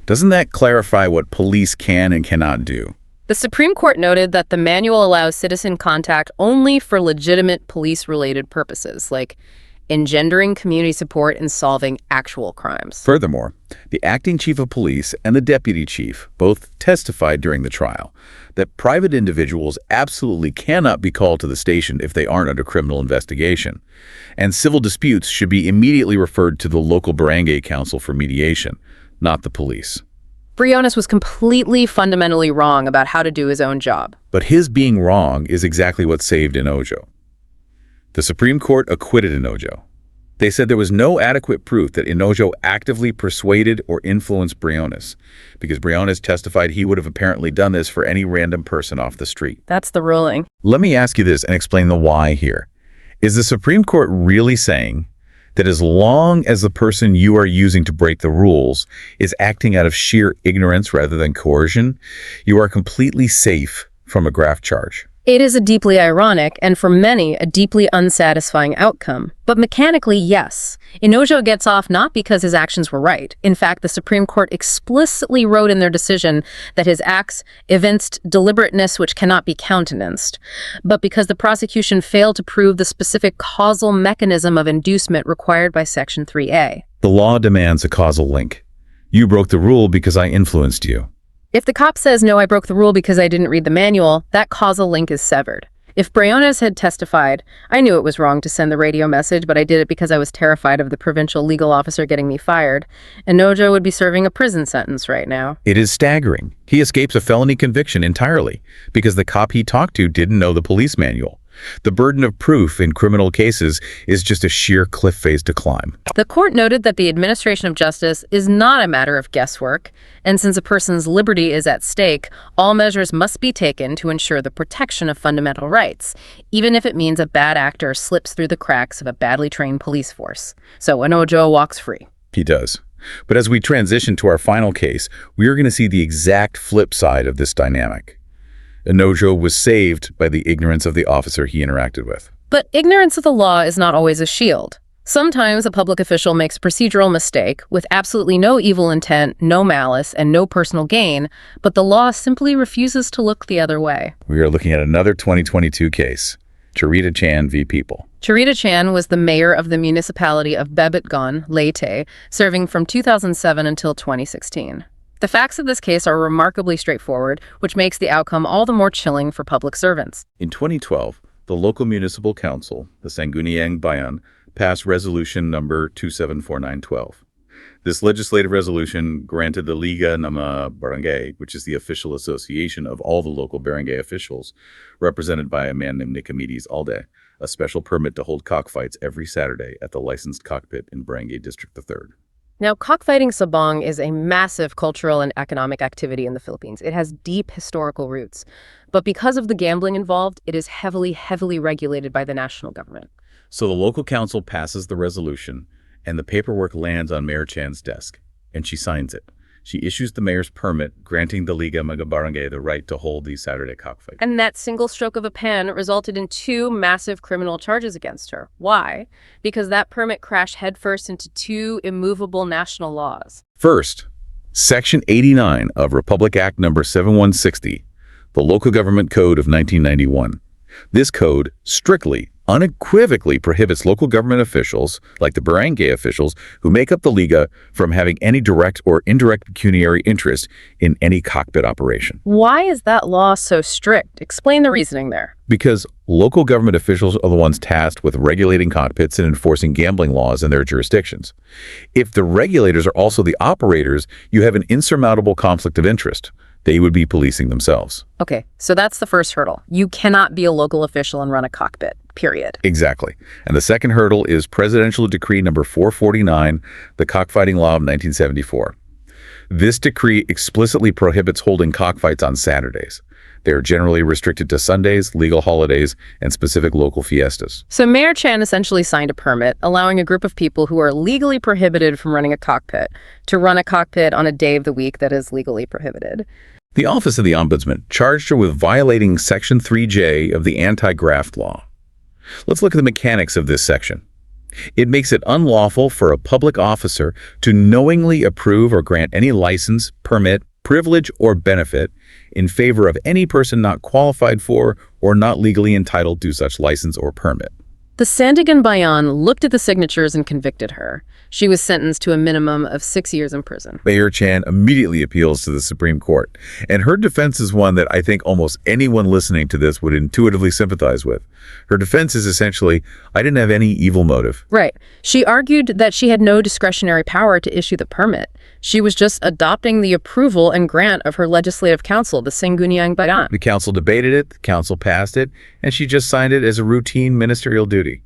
Doesn't that clarify what police can and cannot do? The Supreme Court noted that the manual allows citizen contact only for legitimate police-related purposes, like engendering community support and solving actual crimes. Furthermore, the acting chief of police and the deputy chief both testified during the trial that private individuals absolutely cannot be called to the station if they aren't under criminal investigation, and civil disputes should be immediately referred to the local barangay council for mediation, not the police. Briones was completely fundamentally wrong about how to do his own job. But his being wrong is exactly what saved Enojo. The Supreme Court acquitted Enojo. They said there was no adequate proof that Enojo actively persuaded or influenced Briones, because Briones testified he would have apparently done this for any random person off the street. That's the ruling. Let me ask you this and explain the why here. Is the Supreme Court really saying that as long as the person you are using to break the rules is acting out of sheer ignorance rather than coercion, you are completely safe from a graft charge? It is a deeply ironic, and for many, a deeply unsatisfying outcome. But mechanically, yes. Enojo gets off not because his actions were right. In fact, the Supreme Court explicitly wrote in their decision that his acts evinced deliberateness which cannot be countenanced, but because the prosecution failed to prove the specific causal mechanism of inducement required by Section 3A. The law demands a causal link. You broke the rule because I influenced you. If the cop says, no, I broke the rule because I didn't read the manual, that causal link is severed. If Briones had testified, I knew it was wrong to send the radio message, but I did it because I was terrified of the provincial legal officer getting me fired, Enojo would be serving a prison sentence right now. It is staggering. He escapes a felony conviction entirely because the cop he talked to didn't know the police manual. The burden of proof in criminal cases is just a sheer cliff face to climb. The court noted that the administration of justice is not a matter of guesswork, and since a person's liberty is at stake, all measures must be taken to ensure the protection of fundamental rights, even if it means a bad actor slips through the cracks of a badly trained police force. So Enojo walks free. He does. But as we transition to our final case, we are going to see the exact flip side of this dynamic. Enojo was saved by the ignorance of the officer he interacted with. But ignorance of the law is not always a shield. Sometimes a public official makes a procedural mistake with absolutely no evil intent, no malice, and no personal gain, but the law simply refuses to look the other way. We are looking at another 2022 case, Charita Chan v. People. Charita Chan was the mayor of the municipality of Bebetgon, Leyte, serving from 2007 until 2016. The facts of this case are remarkably straightforward, which makes the outcome all the more chilling for public servants. In 2012, the local municipal council, the Sandiganbayan, passed resolution number 274912. This legislative resolution granted the Liga ng Barangay, which is the official association of all the local barangay officials, represented by a man named Nicomedes Alde, a special permit to hold cockfights every Saturday at the licensed cockpit in Barangay District 3rd. Now, cockfighting sabong is a massive cultural and economic activity in the Philippines. It has deep historical roots. But because of the gambling involved, it is heavily regulated by the national government. So the local council passes the resolution, and the paperwork lands on Mayor Chan's desk, and she signs it. She issues the mayor's permit, granting the Liga ng Barangay the right to hold these Saturday cockfights. And that single stroke of a pen resulted in 2 massive criminal charges against her. Why? Because that permit crashed headfirst into 2 immovable national laws. First, Section 89 of Republic Act No. 7160, the Local Government Code of 1991. This code strictly, unequivocally prohibits local government officials, like the barangay officials, who make up the Liga, from having any direct or indirect pecuniary interest in any cockpit operation. Why is that law so strict? Explain the reasoning there. Because local government officials are the ones tasked with regulating cockpits and enforcing gambling laws in their jurisdictions. If the regulators are also the operators, you have an insurmountable conflict of interest. They would be policing themselves. Okay, so that's the first hurdle. You cannot be a local official and run a cockpit, period. Exactly. And the second hurdle is Presidential Decree number 449, the cockfighting law of 1974. This decree explicitly prohibits holding cockfights on Saturdays. They are generally restricted to Sundays, legal holidays, and specific local fiestas. So Mayor Chan essentially signed a permit allowing a group of people who are legally prohibited from running a cockpit to run a cockpit on a day of the week that is legally prohibited. The Office of the Ombudsman charged her with violating Section 3J of the Anti-Graft law. Let's look at the mechanics of this section. It makes it unlawful for a public officer to knowingly approve or grant any license, permit, privilege, or benefit in favor of any person not qualified for or not legally entitled to such license or permit. The Sandiganbayan looked at the signatures and convicted her. She was sentenced to a minimum of 6 years in prison. Mayor Chan immediately appeals to the Supreme Court, and her defense is one that I think almost anyone listening to this would intuitively sympathize with. Her defense is essentially, I didn't have any evil motive. Right. She argued that she had no discretionary power to issue the permit. She was just adopting the approval and grant of her legislative council, the Sandiganbayan. The council debated it, the council passed it, and she just signed it as a routine ministerial duty.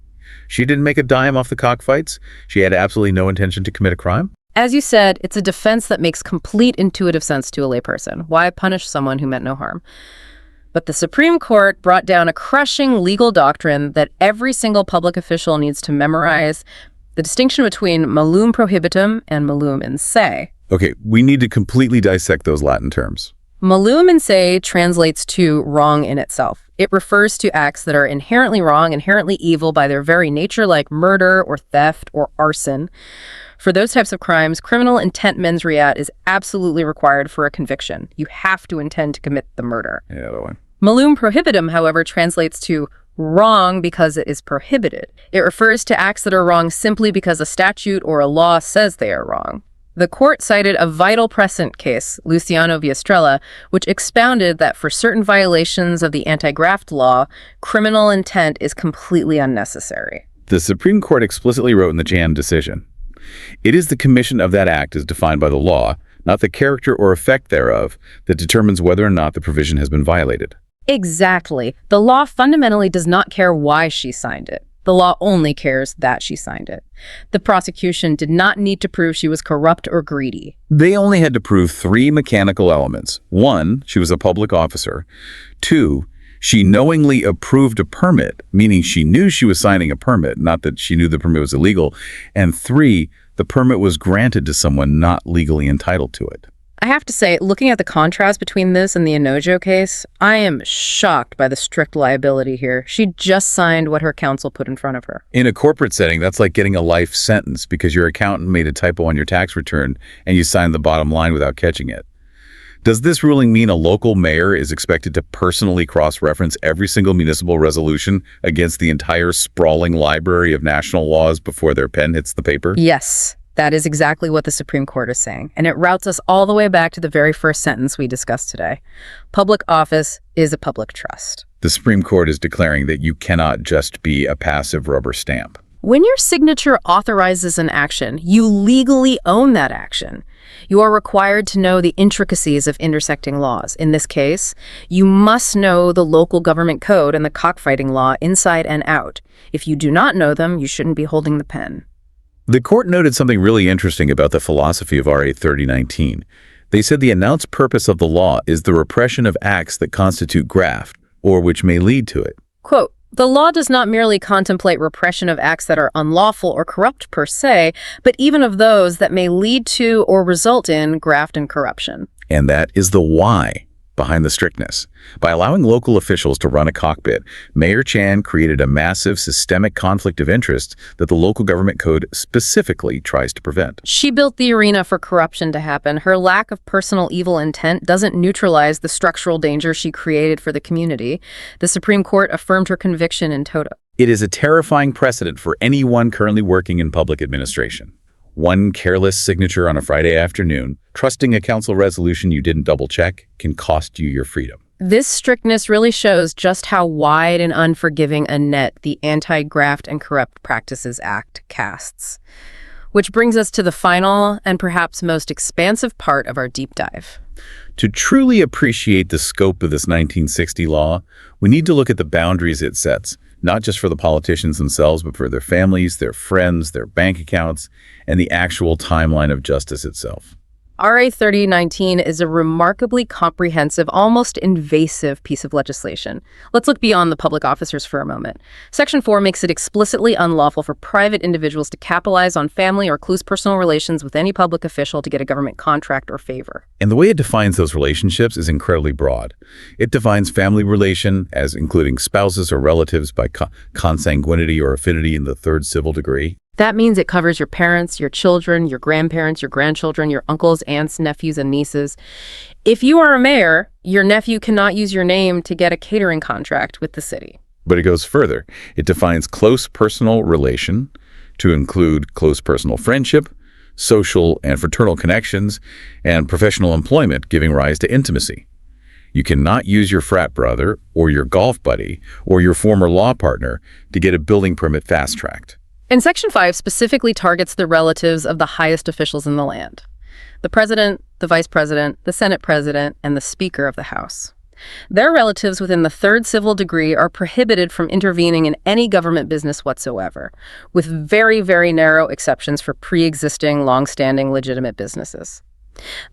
She didn't make a dime off the cockfights. She had absolutely no intention to commit a crime. As you said, it's a defense that makes complete intuitive sense to a layperson. Why punish someone who meant no harm? But the Supreme Court brought down a crushing legal doctrine that every single public official needs to memorize: the distinction between malum prohibitum and malum in se. Okay, we need to completely dissect those Latin terms. Malum in se translates to wrong in itself. It refers to acts that are inherently wrong, inherently evil by their very nature, like murder or theft or arson. For those types of crimes, criminal intent mens rea is absolutely required for a conviction. You have to intend to commit the murder. Yeah, that one. Malum prohibitum, however, translates to wrong because it is prohibited. It refers to acts that are wrong simply because a statute or a law says they are wrong. The court cited a vital precedent case, Luciano v. Estrella, which expounded that for certain violations of the anti-graft law, criminal intent is completely unnecessary. The Supreme Court explicitly wrote in the Chan decision, "It is the commission of that act as defined by the law, not the character or effect thereof, that determines whether or not the provision has been violated." Exactly. The law fundamentally does not care why she signed it. The law only cares that she signed it. The prosecution did not need to prove she was corrupt or greedy. They only had to prove 3 mechanical elements. 1, she was a public officer. 2, she knowingly approved a permit, meaning she knew she was signing a permit, not that she knew the permit was illegal. And 3, the permit was granted to someone not legally entitled to it. I have to say, looking at the contrast between this and the Enojo case, I am shocked by the strict liability here. She just signed what her counsel put in front of her. In a corporate setting, that's like getting a life sentence because your accountant made a typo on your tax return and you signed the bottom line without catching it. Does this ruling mean a local mayor is expected to personally cross-reference every single municipal resolution against the entire sprawling library of national laws before their pen hits the paper? Yes. That is exactly what the Supreme Court is saying, and it routes us all the way back to the very first sentence we discussed today. Public office is a public trust. The Supreme Court is declaring that you cannot just be a passive rubber stamp. When your signature authorizes an action, you legally own that action. You are required to know the intricacies of intersecting laws. In this case, you must know the local government code and the cockfighting law inside and out. If you do not know them, you shouldn't be holding the pen. The court noted something really interesting about the philosophy of RA 3019. They said the announced purpose of the law is the repression of acts that constitute graft, or which may lead to it. Quote, "The law does not merely contemplate repression of acts that are unlawful or corrupt per se, but even of those that may lead to or result in graft and corruption." And that is the why behind the strictness. By allowing local officials to run a cockpit, Mayor Chan created a massive systemic conflict of interest that the local government code specifically tries to prevent. She built the arena for corruption to happen. Her lack of personal evil intent doesn't neutralize the structural danger she created for the community. The Supreme Court affirmed her conviction in toto. It is a terrifying precedent for anyone currently working in public administration. One careless signature on a Friday afternoon, trusting a council resolution you didn't double-check, can cost you your freedom. This strictness really shows just how wide and unforgiving a net the Anti-Graft and Corrupt Practices Act casts. Which brings us to the final and perhaps most expansive part of our deep dive. To truly appreciate the scope of this 1960 law, we need to look at the boundaries it sets, not just for the politicians themselves, but for their families, their friends, their bank accounts, and the actual timeline of justice itself. RA 3019 is a remarkably comprehensive, almost invasive piece of legislation. Let's look beyond the public officers for a moment. Section 4 makes it explicitly unlawful for private individuals to capitalize on family or close personal relations with any public official to get a government contract or favor. And the way it defines those relationships is incredibly broad. It defines family relation as including spouses or relatives by consanguinity or affinity in the third civil degree. That means it covers your parents, your children, your grandparents, your grandchildren, your uncles, aunts, nephews, and nieces. If you are a mayor, your nephew cannot use your name to get a catering contract with the city. But it goes further. It defines close personal relation to include close personal friendship, social and fraternal connections, and professional employment giving rise to intimacy. You cannot use your frat brother or your golf buddy or your former law partner to get a building permit fast-tracked. And Section 5 specifically targets the relatives of the highest officials in the land: the president, the vice president, the Senate president, and the Speaker of the House. Their relatives within the third civil degree are prohibited from intervening in any government business whatsoever, with very, very narrow exceptions for pre-existing, long-standing, legitimate businesses.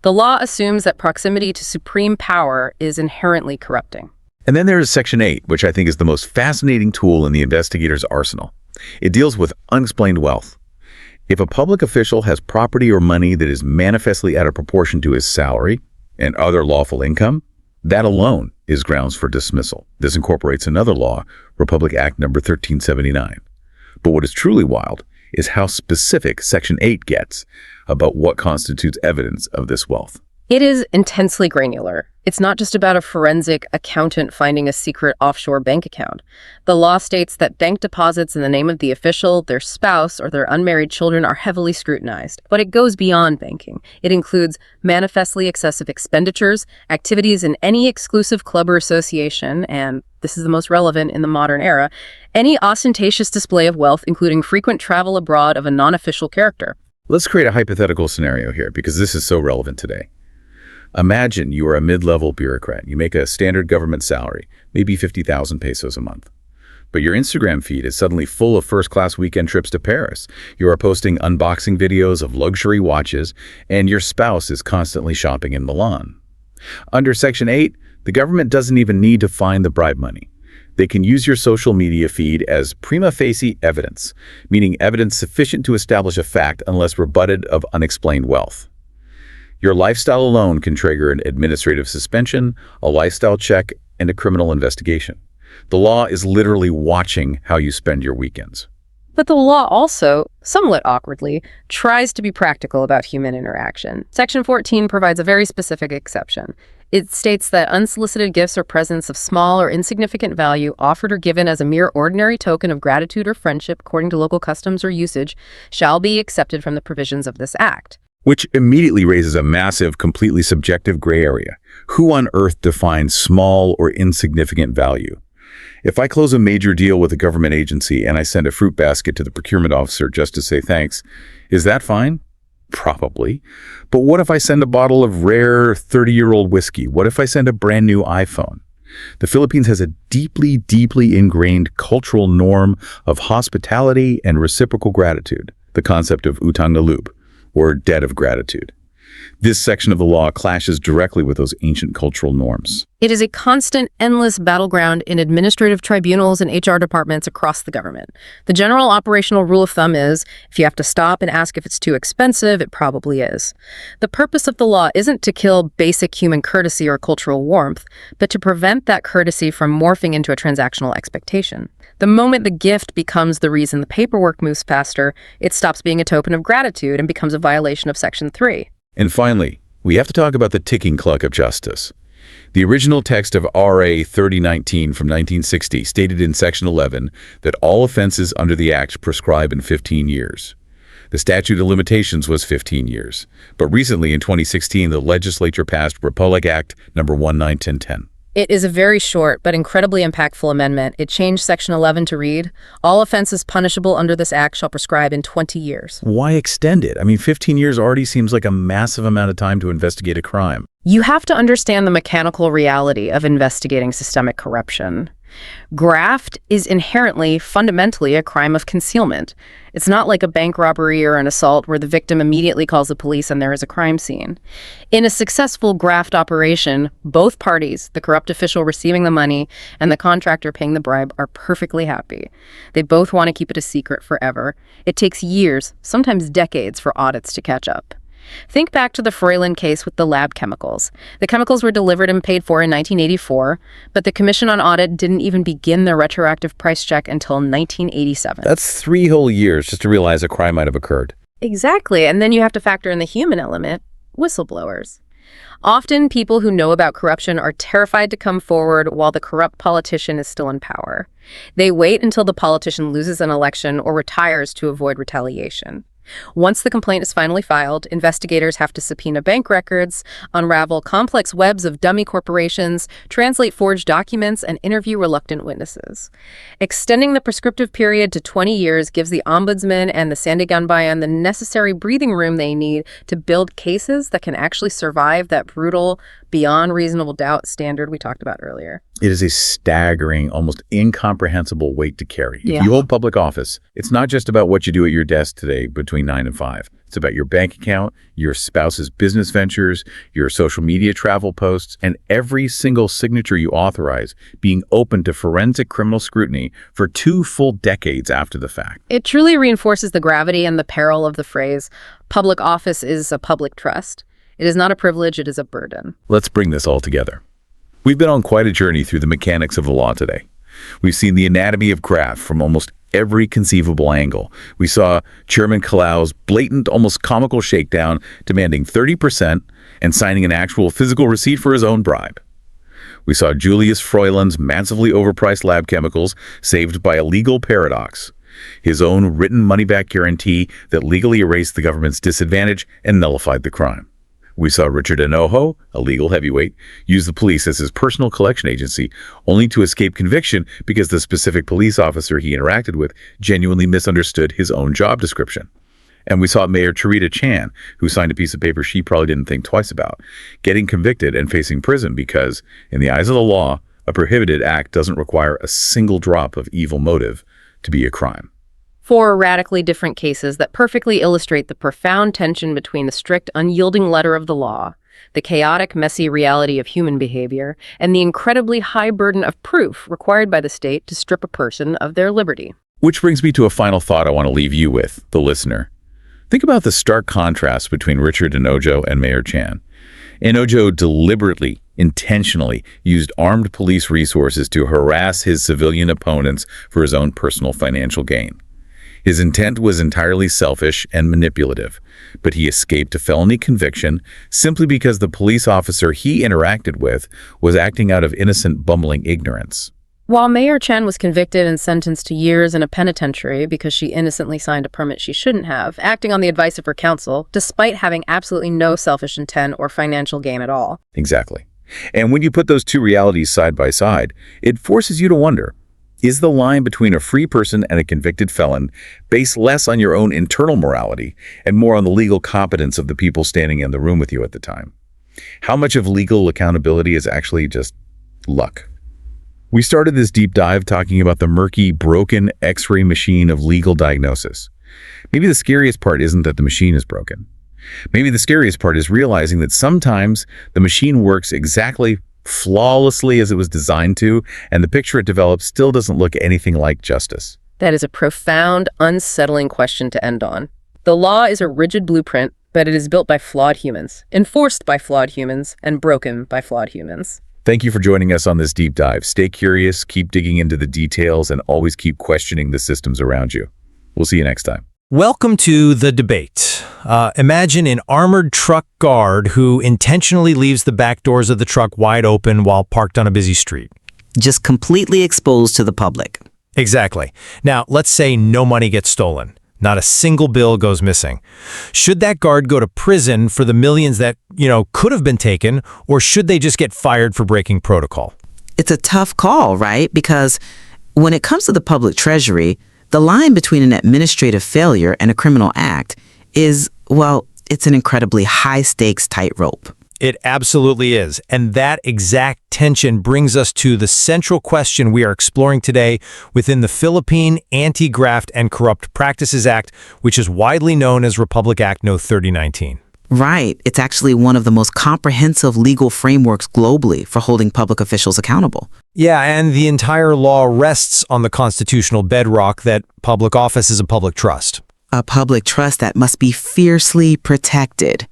The law assumes that proximity to supreme power is inherently corrupting. And then there is Section 8, which I think is the most fascinating tool in the investigator's arsenal. It deals with unexplained wealth. If a public official has property or money that is manifestly out of proportion to his salary and other lawful income, that alone is grounds for dismissal. This incorporates another law, Republic Act No. 1379. But what is truly wild is how specific Section 8 gets about what constitutes evidence of this wealth. It is intensely granular. It's not just about a forensic accountant finding a secret offshore bank account. The law states that bank deposits in the name of the official, their spouse, or their unmarried children are heavily scrutinized. But it goes beyond banking. It includes manifestly excessive expenditures, activities in any exclusive club or association, and this is the most relevant in the modern era, any ostentatious display of wealth, including frequent travel abroad of a non-official character. Let's create a hypothetical scenario here because this is so relevant today. Imagine you are a mid-level bureaucrat. You make a standard government salary, maybe 50,000 pesos a month. But your Instagram feed is suddenly full of first-class weekend trips to Paris. You are posting unboxing videos of luxury watches, and your spouse is constantly shopping in Milan. Under Section 8, the government doesn't even need to find the bribe money. They can use your social media feed as prima facie evidence, meaning evidence sufficient to establish a fact unless rebutted of unexplained wealth. Your lifestyle alone can trigger an administrative suspension, a lifestyle check, and a criminal investigation. The law is literally watching how you spend your weekends. But the law also, somewhat awkwardly, tries to be practical about human interaction. Section 14 provides a very specific exception. It states that unsolicited gifts or presents of small or insignificant value offered or given as a mere ordinary token of gratitude or friendship according to local customs or usage shall be accepted from the provisions of this act. Which immediately raises a massive, completely subjective gray area. Who on earth defines small or insignificant value? If I close a major deal with a government agency and I send a fruit basket to the procurement officer just to say thanks, is that fine? Probably. But what if I send a bottle of rare 30-year-old whiskey? What if I send a brand new iPhone? The Philippines has a deeply, deeply ingrained cultural norm of hospitality and reciprocal gratitude, the concept of utang na loob, or debt of gratitude. This section of the law clashes directly with those ancient cultural norms. It is a constant, endless battleground in administrative tribunals and HR departments across the government. The general operational rule of thumb is, if you have to stop and ask if it's too expensive, it probably is. The purpose of the law isn't to kill basic human courtesy or cultural warmth, but to prevent that courtesy from morphing into a transactional expectation. The moment the gift becomes the reason the paperwork moves faster, it stops being a token of gratitude and becomes a violation of Section 3. And finally, we have to talk about the ticking clock of justice. The original text of RA 3019 from 1960 stated in Section 11 that all offenses under the Act prescribe in 15 years. The statute of limitations was 15 years, but recently in 2016 the legislature passed Republic Act No. 191010. It is a very short but incredibly impactful amendment. It changed Section 11 to read, all offenses punishable under this act shall prescribe in 20 years. Why extend it? I mean, 15 years already seems like a massive amount of time to investigate a crime. You have to understand the mechanical reality of investigating systemic corruption. Graft is inherently, fundamentally, a crime of concealment. It's not like a bank robbery or an assault where the victim immediately calls the police and there is a crime scene. In a successful graft operation, both parties, the corrupt official receiving the money and the contractor paying the bribe, are perfectly happy. They both want to keep it a secret forever. It takes years, sometimes decades, for audits to catch up. Think back to the Froilan case with the lab chemicals. The chemicals were delivered and paid for in 1984, but the Commission on Audit didn't even begin their retroactive price check until 1987. That's 3 whole years just to realize a crime might have occurred. Exactly, and then you have to factor in the human element, whistleblowers. Often, people who know about corruption are terrified to come forward while the corrupt politician is still in power. They wait until the politician loses an election or retires to avoid retaliation. Once the complaint is finally filed, investigators have to subpoena bank records, unravel complex webs of dummy corporations, translate forged documents, and interview reluctant witnesses. Extending the prescriptive period to 20 years gives the Ombudsman and the Sandiganbayan the necessary breathing room they need to build cases that can actually survive that brutal, beyond reasonable doubt standard we talked about earlier. It is a staggering, almost incomprehensible weight to carry. Yeah. If you hold public office, it's not just about what you do at your desk today between 9 and 5. It's about your bank account, your spouse's business ventures, your social media travel posts, and every single signature you authorize being open to forensic criminal scrutiny for 2 full decades after the fact. It truly reinforces the gravity and the peril of the phrase, public office is a public trust. It is not a privilege, it is a burden. Let's bring this all together. We've been on quite a journey through the mechanics of the law today. We've seen the anatomy of graft from almost every conceivable angle. We saw Chairman Kalau's blatant, almost comical shakedown demanding 30% and signing an actual physical receipt for his own bribe. We saw Julius Froilan's massively overpriced lab chemicals saved by a legal paradox, his own written money-back guarantee that legally erased the government's disadvantage and nullified the crime. We saw Richard Enojo, a legal heavyweight, use the police as his personal collection agency, only to escape conviction because the specific police officer he interacted with genuinely misunderstood his own job description. And we saw Mayor Charita Chan, who signed a piece of paper she probably didn't think twice about, getting convicted and facing prison because, in the eyes of the law, a prohibited act doesn't require a single drop of evil motive to be a crime. 4 radically different cases that perfectly illustrate the profound tension between the strict, unyielding letter of the law, the chaotic, messy reality of human behavior, and the incredibly high burden of proof required by the state to strip a person of their liberty. Which brings me to a final thought I want to leave you with, the listener. Think about the stark contrast between Richard Enojo and Mayor Chan. Enojo deliberately, intentionally used armed police resources to harass his civilian opponents for his own personal financial gain. His intent was entirely selfish and manipulative, but he escaped a felony conviction simply because the police officer he interacted with was acting out of innocent, bumbling ignorance. While Mayor Chen was convicted and sentenced to years in a penitentiary because she innocently signed a permit she shouldn't have, acting on the advice of her counsel, despite having absolutely no selfish intent or financial gain at all. Exactly. And when you put those two realities side by side, it forces you to wonder, is the line between a free person and a convicted felon based less on your own internal morality and more on the legal competence of the people standing in the room with you at the time? How much of legal accountability is actually just luck? We started this deep dive talking about the murky, broken X-ray machine of legal diagnosis. Maybe the scariest part isn't that the machine is broken. Maybe the scariest part is realizing that sometimes the machine works exactly flawlessly as it was designed to, and the picture it develops still doesn't look anything like justice. That is a profound, unsettling question to end on. The law is a rigid blueprint, but it is built by flawed humans, enforced by flawed humans, and broken by flawed humans. Thank you for joining us on this deep dive. Stay curious, keep digging into the details, and always keep questioning the systems around you. We'll see you next time. Welcome to the debate. Imagine an armored truck guard who intentionally leaves the back doors of the truck wide open while parked on a busy street. Just completely exposed to the public. Exactly. Now, let's say no money gets stolen. Not a single bill goes missing. Should that guard go to prison for the millions that, could have been taken, or should they just get fired for breaking protocol? It's a tough call, right? Because when it comes to the public treasury, the line between an administrative failure and a criminal act is, well, it's an incredibly high-stakes tightrope. It absolutely is. And that exact tension brings us to the central question we are exploring today within the Philippine Anti-Graft and Corrupt Practices Act, which is widely known as Republic Act No. 3019. Right. It's actually one of the most comprehensive legal frameworks globally for holding public officials accountable. Yeah, and the entire law rests on the constitutional bedrock that public office is a public trust. A public trust that must be fiercely protected,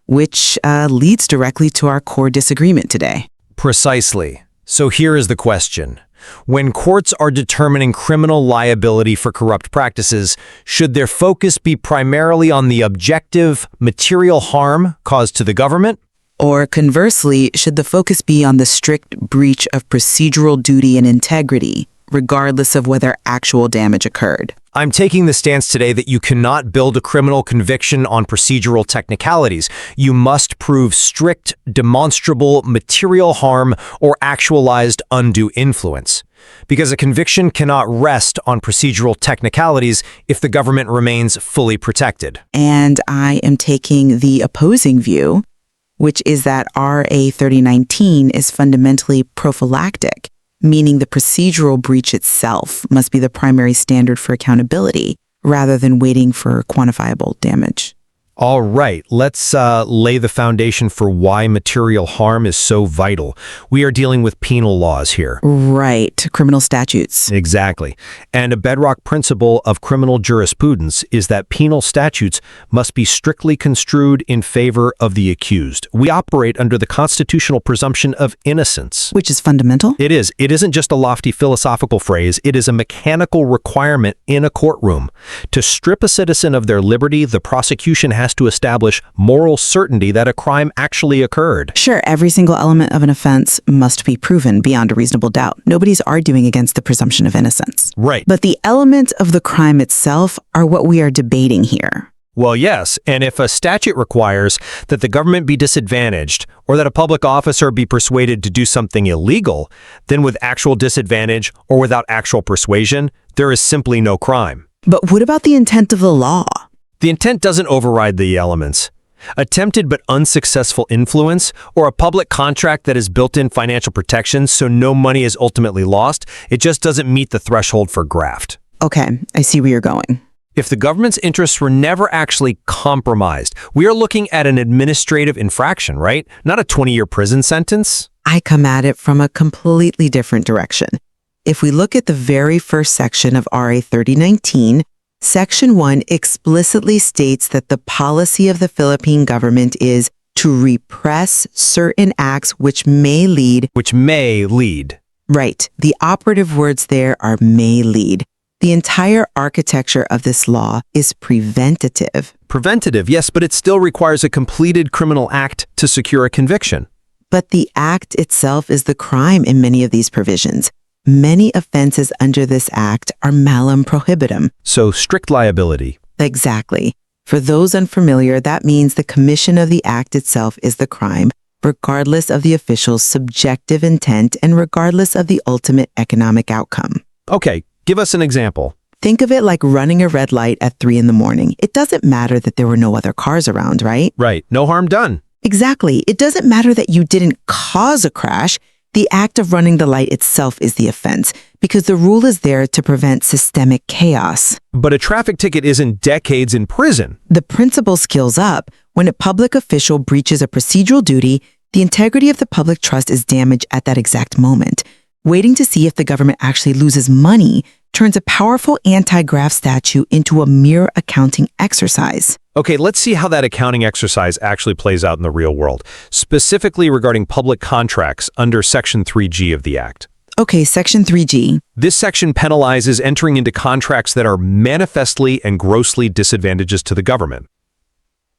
which leads directly to our core disagreement today. Precisely. So here is the question. When courts are determining criminal liability for corrupt practices, should their focus be primarily on the objective, material harm caused to the government? Or conversely, should the focus be on the strict breach of procedural duty and integrity, regardless of whether actual damage occurred? I'm taking the stance today that you cannot build a criminal conviction on procedural technicalities. You must prove strict, demonstrable material harm or actualized undue influence. Because a conviction cannot rest on procedural technicalities if the government remains fully protected. And I am taking the opposing view, which is that RA 3019 is fundamentally prophylactic, meaning the procedural breach itself must be the primary standard for accountability rather than waiting for quantifiable damage. All right, let's lay the foundation for why material harm is so vital. We are dealing with penal laws here. Right, criminal statutes. Exactly. And a bedrock principle of criminal jurisprudence is that penal statutes must be strictly construed in favor of the accused. We operate under the constitutional presumption of innocence. Which is fundamental? It is. It isn't just a lofty philosophical phrase. It is a mechanical requirement in a courtroom. To strip a citizen of their liberty, the prosecution has to establish moral certainty that a crime actually occurred. Sure, every single element of an offense must be proven beyond a reasonable doubt. Nobody's arguing against the presumption of innocence. Right. But the elements of the crime itself are what we are debating here. Well, yes, and if a statute requires that the government be disadvantaged or that a public officer be persuaded to do something illegal, then with actual disadvantage or without actual persuasion, there is simply no crime. But what about the intent of the law? The intent doesn't override the elements. Attempted but unsuccessful influence, or a public contract that has built-in financial protections so no money is ultimately lost, it just doesn't meet the threshold for graft. Okay, I see where you're going. If the government's interests were never actually compromised, we are looking at an administrative infraction, right? Not a 20-year prison sentence. I come at it from a completely different direction. If we look at the very first section of RA 3019, Section 1 explicitly states that the policy of the Philippine government is to repress certain acts which may lead. Right. The operative words there are may lead. The entire architecture of this law is preventative. Preventative, yes, but it still requires a completed criminal act to secure a conviction. But the act itself is the crime in many of these provisions. Many offenses under this act are malum prohibitum. So strict liability. Exactly. For those unfamiliar, that means the commission of the act itself is the crime, regardless of the official's subjective intent and regardless of the ultimate economic outcome. Okay, give us an example. Think of it like running a red light at 3 a.m. It doesn't matter that there were no other cars around, right? Right. No harm done. Exactly. It doesn't matter that you didn't cause a crash. The act of running the light itself is the offense, because the rule is there to prevent systemic chaos. But a traffic ticket isn't decades in prison. The principle skills up. When a public official breaches a procedural duty, the integrity of the public trust is damaged at that exact moment. Waiting to see if the government actually loses money turns a powerful anti-graft statute into a mere accounting exercise. Okay, let's see how that accounting exercise actually plays out in the real world, specifically regarding public contracts under Section 3G of the Act. Okay, Section 3G. This section penalizes entering into contracts that are manifestly and grossly disadvantageous to the government.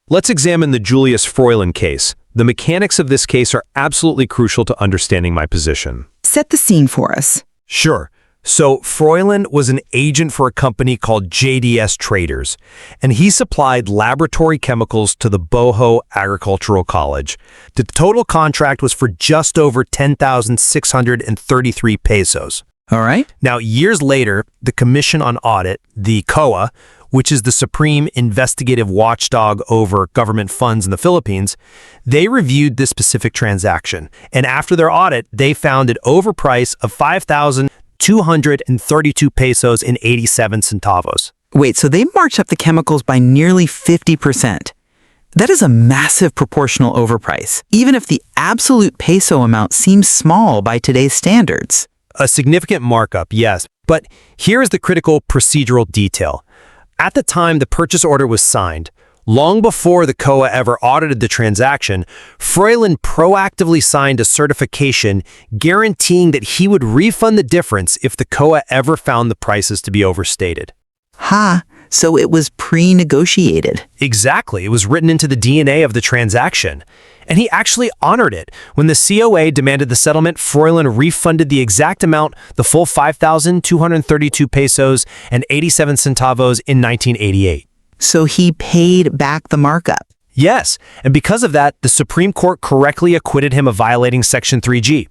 Let's examine the Julius Froilan case. The mechanics of this case are absolutely crucial to understanding my position. Set the scene for us. Sure. So Froilan was an agent for a company called JDS Traders, and he supplied laboratory chemicals to the Boho Agricultural College. The total contract was for just over 10,633 pesos. All right. Now, years later, the Commission on Audit, the COA, which is the supreme investigative watchdog over government funds in the Philippines, they reviewed this specific transaction. And after their audit, they found an overprice of 5,232 pesos and 87 centavos. Wait, so they marched up the chemicals by nearly 50%. That is a massive proportional overprice, even if the absolute peso amount seems small by today's standards. A significant markup, yes. But here is the critical procedural detail. At the time the purchase order was signed, long before the COA ever audited the transaction, Froilan proactively signed a certification guaranteeing that he would refund the difference if the COA ever found the prices to be overstated. Ha, so it was pre-negotiated. Exactly. It was written into the DNA of the transaction. And he actually honored it. When the COA demanded the settlement, Froilan refunded the exact amount, the full 5,232 pesos and 87 centavos in 1988. So he paid back the markup. Yes, and because of that, the Supreme Court correctly acquitted him of violating Section 3G.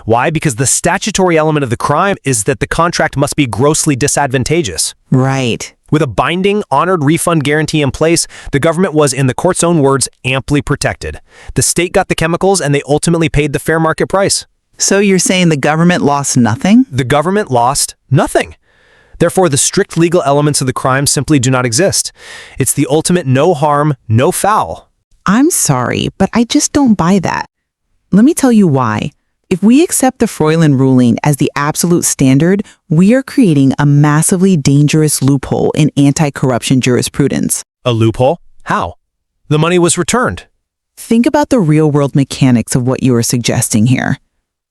Why? Because the statutory element of the crime is that the contract must be grossly disadvantageous. Right. With a binding, honored refund guarantee in place, the government was, in the court's own words, amply protected. The state got the chemicals and they ultimately paid the fair market price. So you're saying the government lost nothing? The government lost nothing. Therefore, the strict legal elements of the crime simply do not exist. It's the ultimate no harm, no foul. I'm sorry, but I just don't buy that. Let me tell you why. If we accept the Froilan ruling as the absolute standard, we are creating a massively dangerous loophole in anti-corruption jurisprudence. A loophole? How? The money was returned. Think about the real-world mechanics of what you are suggesting here.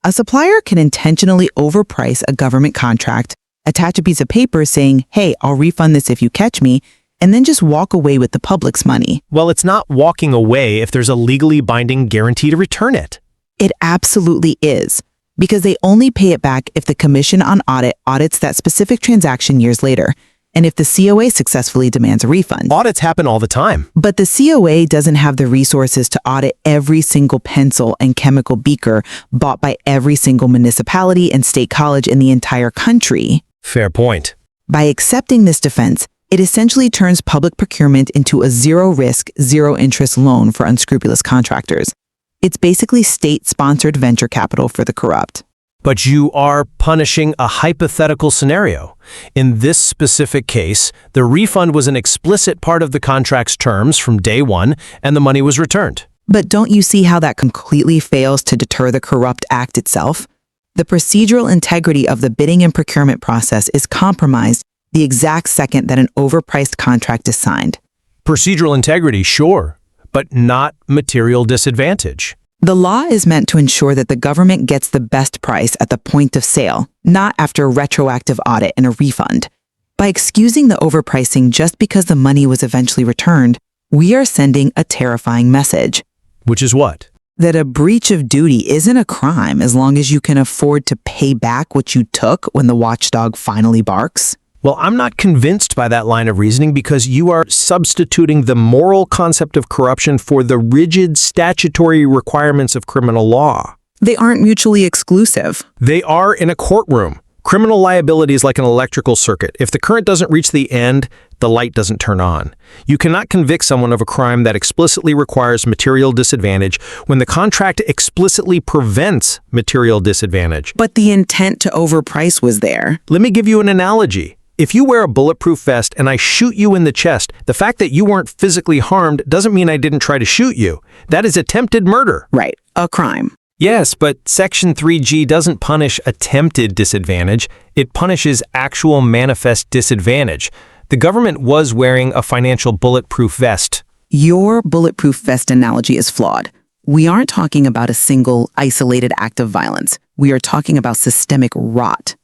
A supplier can intentionally overprice a government contract, attach a piece of paper saying, "Hey, I'll refund this if you catch me," and then just walk away with the public's money. Well, it's not walking away if there's a legally binding guarantee to return it. It absolutely is, because they only pay it back if the Commission on Audit audits that specific transaction years later, and if the COA successfully demands a refund. Audits happen all the time. But the COA doesn't have the resources to audit every single pencil and chemical beaker bought by every single municipality and state college in the entire country. Fair point. By accepting this defense, it essentially turns public procurement into a zero-risk, zero-interest loan for unscrupulous contractors. It's basically state-sponsored venture capital for the corrupt. But you are punishing a hypothetical scenario. In this specific case, the refund was an explicit part of the contract's terms from day one, and the money was returned. But don't you see how that completely fails to deter the corrupt act itself? The procedural integrity of the bidding and procurement process is compromised the exact second that an overpriced contract is signed. Procedural integrity, sure, but not material disadvantage. The law is meant to ensure that the government gets the best price at the point of sale, not after a retroactive audit and a refund. By excusing the overpricing just because the money was eventually returned, we are sending a terrifying message. Which is what? That a breach of duty isn't a crime as long as you can afford to pay back what you took when the watchdog finally barks. Well, I'm not convinced by that line of reasoning because you are substituting the moral concept of corruption for the rigid statutory requirements of criminal law. They aren't mutually exclusive. They are in a courtroom. Criminal liability is like an electrical circuit. If the current doesn't reach the end, the light doesn't turn on. You cannot convict someone of a crime that explicitly requires material disadvantage when the contract explicitly prevents material disadvantage. But the intent to overprice was there. Let me give you an analogy. If you wear a bulletproof vest and I shoot you in the chest, the fact that you weren't physically harmed doesn't mean I didn't try to shoot you. That is attempted murder. Right, a crime. Yes, but Section 3G doesn't punish attempted disadvantage. It punishes actual manifest disadvantage. The government was wearing a financial bulletproof vest. Your bulletproof vest analogy is flawed. We aren't talking about a single, isolated act of violence. We are talking about systemic rot.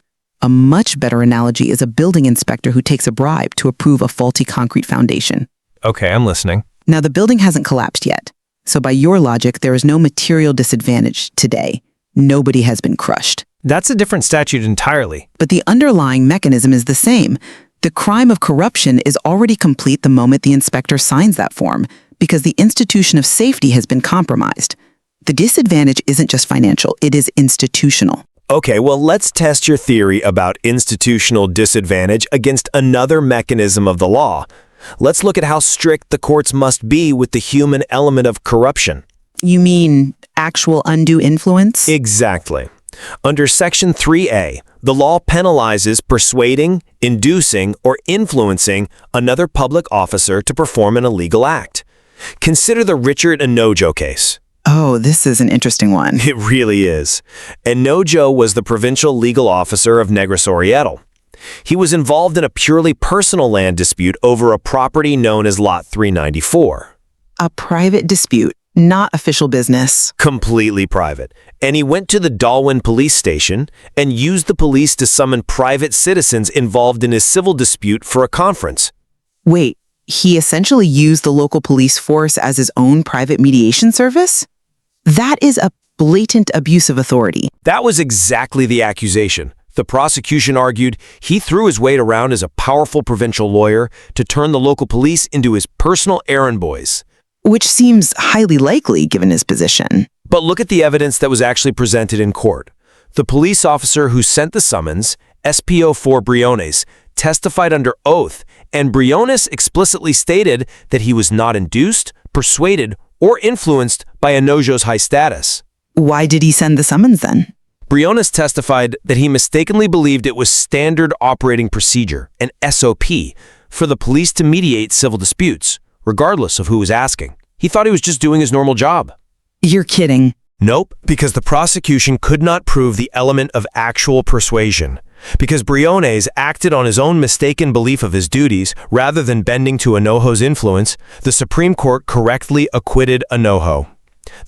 A much better analogy is a building inspector who takes a bribe to approve a faulty concrete foundation. Okay, I'm listening. Now, the building hasn't collapsed yet. So by your logic, there is no material disadvantage today. Nobody has been crushed. That's a different statute entirely. But the underlying mechanism is the same. The crime of corruption is already complete the moment the inspector signs that form, because the institution of safety has been compromised. The disadvantage isn't just financial, it is institutional. Okay, well, let's test your theory about institutional disadvantage against another mechanism of the law. Let's look at how strict the courts must be with the human element of corruption. You mean actual undue influence? Exactly. Under Section 3A, the law penalizes persuading, inducing, or influencing another public officer to perform an illegal act. Consider the Richard Enojo case. Oh, this is an interesting one. It really is. Enojo was the provincial legal officer of Negros Oriental. He was involved in a purely personal land dispute over a property known as Lot 394. A private dispute, not official business. Completely private. And he went to the Darwin police station and used the police to summon private citizens involved in his civil dispute for a conference. Wait, he essentially used the local police force as his own private mediation service? That is a blatant abuse of authority. That was exactly the accusation. The prosecution argued he threw his weight around as a powerful provincial lawyer to turn the local police into his personal errand boys. Which seems highly likely given his position. But look at the evidence that was actually presented in court. The police officer who sent the summons, SPO4 Briones, testified under oath, and Briones explicitly stated that he was not induced, persuaded, or influenced by Enojo's high status. Why did he send the summons then? Briones testified that he mistakenly believed it was standard operating procedure, an SOP, for the police to mediate civil disputes, regardless of who was asking. He thought he was just doing his normal job. You're kidding. Nope, because the prosecution could not prove the element of actual persuasion. Because Briones acted on his own mistaken belief of his duties rather than bending to Enojo's influence, the Supreme Court correctly acquitted Enojo.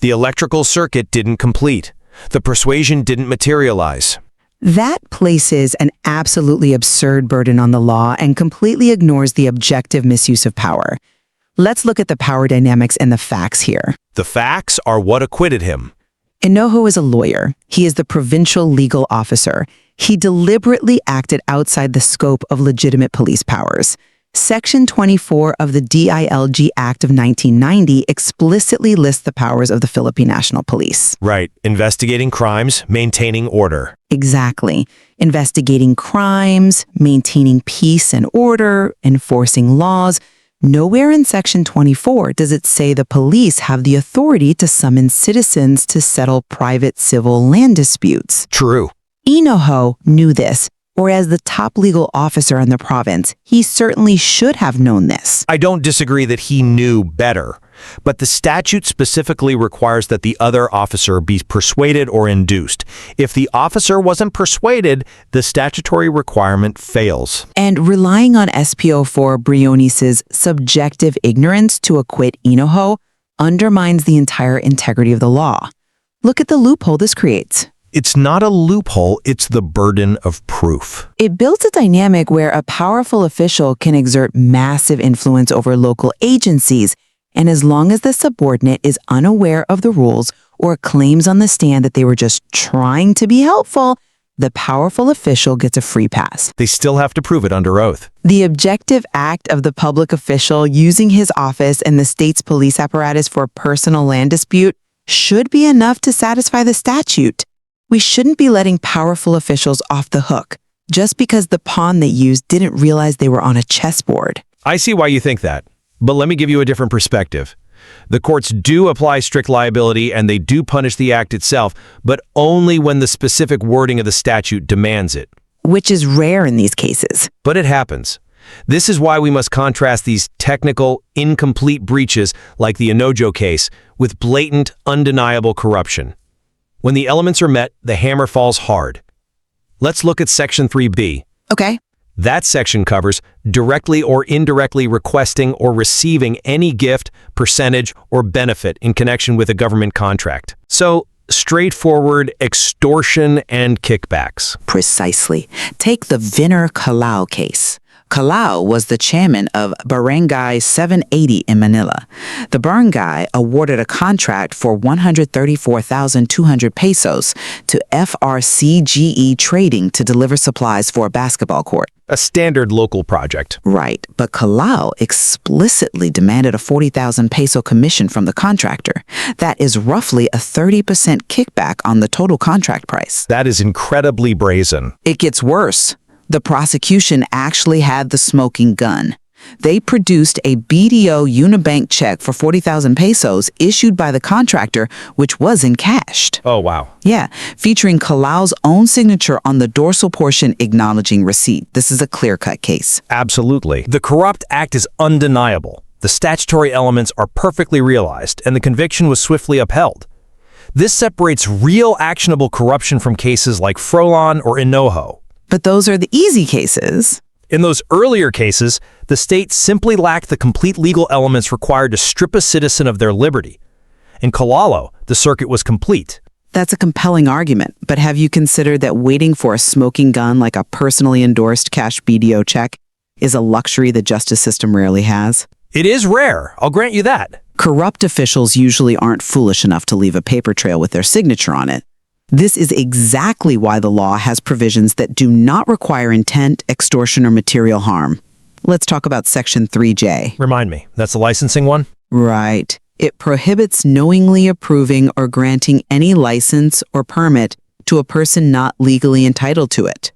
The electrical circuit didn't complete. The persuasion didn't materialize. That places an absolutely absurd burden on the law and completely ignores the objective misuse of power. Let's look at the power dynamics and the facts here. The facts are what acquitted him. Enojo is a lawyer. He is the provincial legal officer. He deliberately acted outside the scope of legitimate police powers. Section 24 of the DILG Act of 1990 explicitly lists the powers of the Philippine National Police. Right. Investigating crimes, maintaining order. Exactly. Investigating crimes, maintaining peace and order, enforcing laws. Nowhere in Section 24 does it say the police have the authority to summon citizens to settle private civil land disputes. True. Enojo knew this, or as the top legal officer in the province, he certainly should have known this. I don't disagree that he knew better, but the statute specifically requires that the other officer be persuaded or induced. If the officer wasn't persuaded, the statutory requirement fails. And relying on SPO4 Briones' subjective ignorance to acquit Enojo undermines the entire integrity of the law. Look at the loophole this creates. It's not a loophole, it's the burden of proof. It builds a dynamic where a powerful official can exert massive influence over local agencies, and as long as the subordinate is unaware of the rules or claims on the stand that they were just trying to be helpful, the powerful official gets a free pass. They still have to prove it under oath. The objective act of the public official using his office and the state's police apparatus for a personal land dispute should be enough to satisfy the statute. We shouldn't be letting powerful officials off the hook just because the pawn they used didn't realize they were on a chessboard. I see why you think that, but let me give you a different perspective. The courts do apply strict liability and they do punish the act itself, but only when the specific wording of the statute demands it. Which is rare in these cases. But it happens. This is why we must contrast these technical, incomplete breaches like the Enojo case with blatant, undeniable corruption. When the elements are met, the hammer falls hard. Let's look at Section 3B. Okay. That section covers directly or indirectly requesting or receiving any gift, percentage, or benefit in connection with a government contract. So, straightforward extortion and kickbacks. Precisely. Take the Vinner Kalau case. Kalau was the chairman of Barangay 780 in Manila. The barangay awarded a contract for 134,200 pesos to FRCGE Trading to deliver supplies for a basketball court. A standard local project. Right, but Kalau explicitly demanded a 40,000 peso commission from the contractor. That is roughly a 30% kickback on the total contract price. That is incredibly brazen. It gets worse. The prosecution actually had the smoking gun. They produced a BDO Unibank check for 40,000 pesos issued by the contractor, which was encashed. Oh, wow. Yeah, featuring Kalau's own signature on the dorsal portion acknowledging receipt. This is a clear-cut case. Absolutely. The Corrupt Act is undeniable. The statutory elements are perfectly realized, and the conviction was swiftly upheld. This separates real actionable corruption from cases like Froilan or Enojo. But those are the easy cases. In those earlier cases, the state simply lacked the complete legal elements required to strip a citizen of their liberty. In Kalalo, the circuit was complete. That's a compelling argument, but have you considered that waiting for a smoking gun like a personally endorsed cash BDO check is a luxury the justice system rarely has? It is rare, I'll grant you that. Corrupt officials usually aren't foolish enough to leave a paper trail with their signature on it. This is exactly why the law has provisions that do not require intent, extortion, or material harm. Let's talk about Section 3J. Remind me, that's the licensing one? Right. It prohibits knowingly approving or granting any license or permit to a person not legally entitled to it.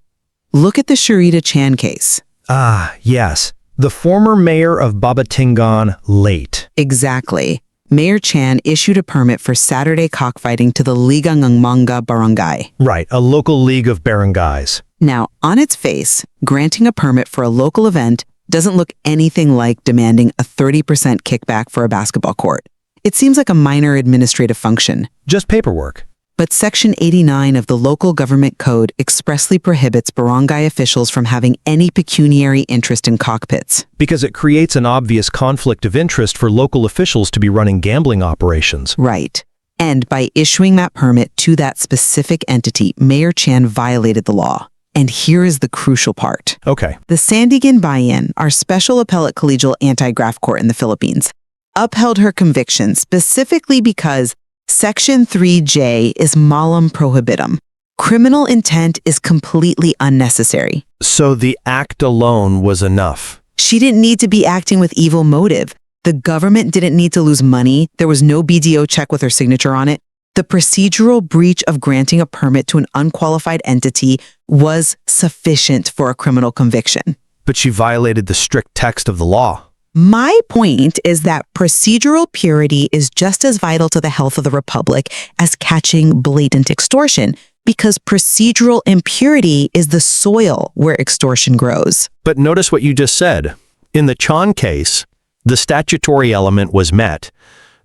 Look at the Sharita Chan case. Ah, yes. The former mayor of Babatingan late. Exactly. Mayor Chan issued a permit for Saturday cockfighting to the Liga ng Mga Barangay. Right, a local league of barangays. Now, on its face, granting a permit for a local event doesn't look anything like demanding a 30% kickback for a basketball court. It seems like a minor administrative function. Just paperwork. But Section 89 of the Local Government Code expressly prohibits barangay officials from having any pecuniary interest in cockpits. Because it creates an obvious conflict of interest for local officials to be running gambling operations. Right. And by issuing that permit to that specific entity, Mayor Chan violated the law. And here is the crucial part. Okay. The Sandiganbayan, our special appellate collegial anti-graft court in the Philippines, upheld her conviction specifically because Section 3J is malum prohibitum. Criminal intent is completely unnecessary. So the act alone was enough. She didn't need to be acting with evil motive. The government didn't need to lose money. There was no BDO check with her signature on it. The procedural breach of granting a permit to an unqualified entity was sufficient for a criminal conviction. But she violated the strict text of the law. My point is that procedural purity is just as vital to the health of the republic as catching blatant extortion, because procedural impurity is the soil where extortion grows. But notice what you just said. In the Chan case, the statutory element was met.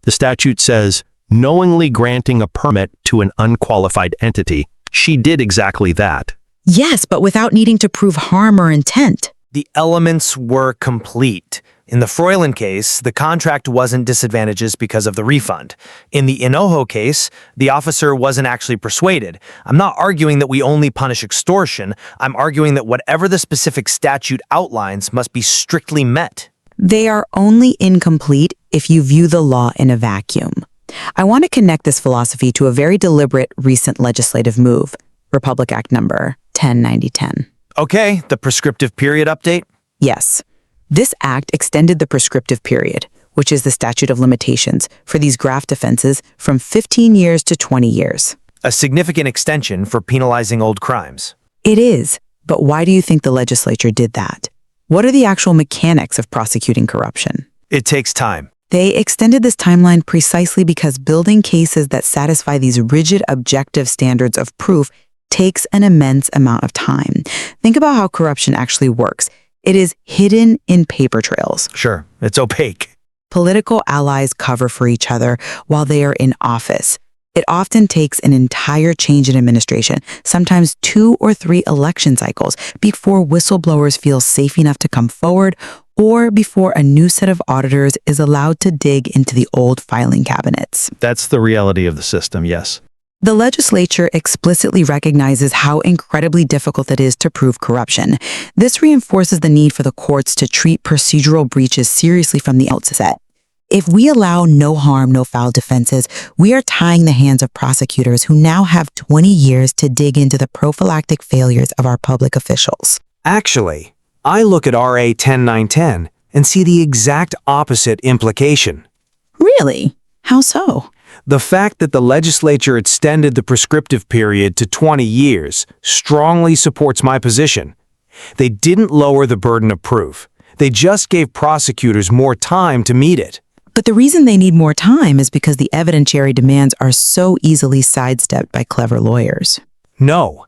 The statute says, knowingly granting a permit to an unqualified entity. She did exactly that. Yes, but without needing to prove harm or intent. The elements were complete. In the Froilan case, the contract wasn't disadvantageous because of the refund. In the Enojo case, the officer wasn't actually persuaded. I'm not arguing that we only punish extortion. I'm arguing that whatever the specific statute outlines must be strictly met. They are only incomplete if you view the law in a vacuum. I want to connect this philosophy to a very deliberate recent legislative move, Republic Act number 109010. Okay, the prescriptive period update? Yes. This act extended the prescriptive period, which is the statute of limitations, for these graft offenses from 15 years to 20 years. A significant extension for penalizing old crimes. It is, but why do you think the legislature did that? What are the actual mechanics of prosecuting corruption? It takes time. They extended this timeline precisely because building cases that satisfy these rigid objective standards of proof takes an immense amount of time. Think about how corruption actually works. It is hidden in paper trails. Sure, it's opaque. Political allies cover for each other while they are in office. It often takes an entire change in administration, sometimes 2 or 3 election cycles, before whistleblowers feel safe enough to come forward or before a new set of auditors is allowed to dig into the old filing cabinets. That's the reality of the system, yes. The legislature explicitly recognizes how incredibly difficult it is to prove corruption. This reinforces the need for the courts to treat procedural breaches seriously from the outset. If we allow no harm, no foul defenses, we are tying the hands of prosecutors who now have 20 years to dig into the prophylactic failures of our public officials. Actually, I look at RA 10910 and see the exact opposite implication. Really? How so? The fact that the legislature extended the prescriptive period to 20 years strongly supports my position. They didn't lower the burden of proof. They just gave prosecutors more time to meet it. But the reason they need more time is because the evidentiary demands are so easily sidestepped by clever lawyers. No.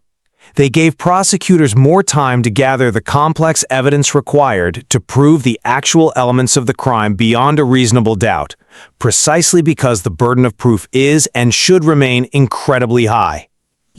They gave prosecutors more time to gather the complex evidence required to prove the actual elements of the crime beyond a reasonable doubt, precisely because the burden of proof is and should remain incredibly high.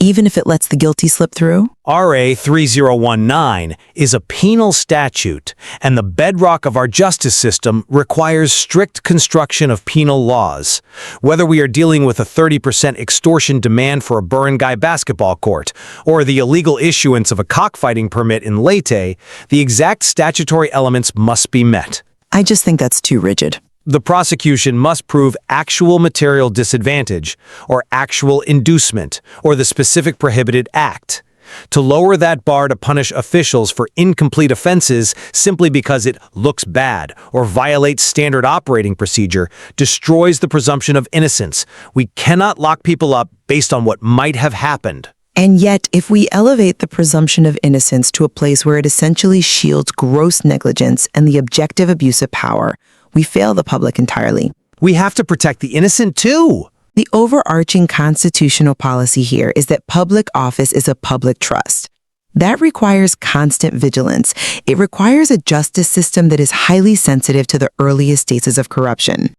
Even if it lets the guilty slip through? RA 3019 is a penal statute, and the bedrock of our justice system requires strict construction of penal laws. Whether we are dealing with a 30% extortion demand for a barangay basketball court, or the illegal issuance of a cockfighting permit in Leyte, the exact statutory elements must be met. I just think that's too rigid. The prosecution must prove actual material disadvantage, or actual inducement, or the specific prohibited act. To lower that bar to punish officials for incomplete offenses simply because it looks bad or violates standard operating procedure destroys the presumption of innocence. We cannot lock people up based on what might have happened. And yet, if we elevate the presumption of innocence to a place where it essentially shields gross negligence and the objective abuse of power, we fail the public entirely. We have to protect the innocent too. The overarching constitutional policy here is that public office is a public trust. That requires constant vigilance. It requires a justice system that is highly sensitive to the earliest stages of corruption.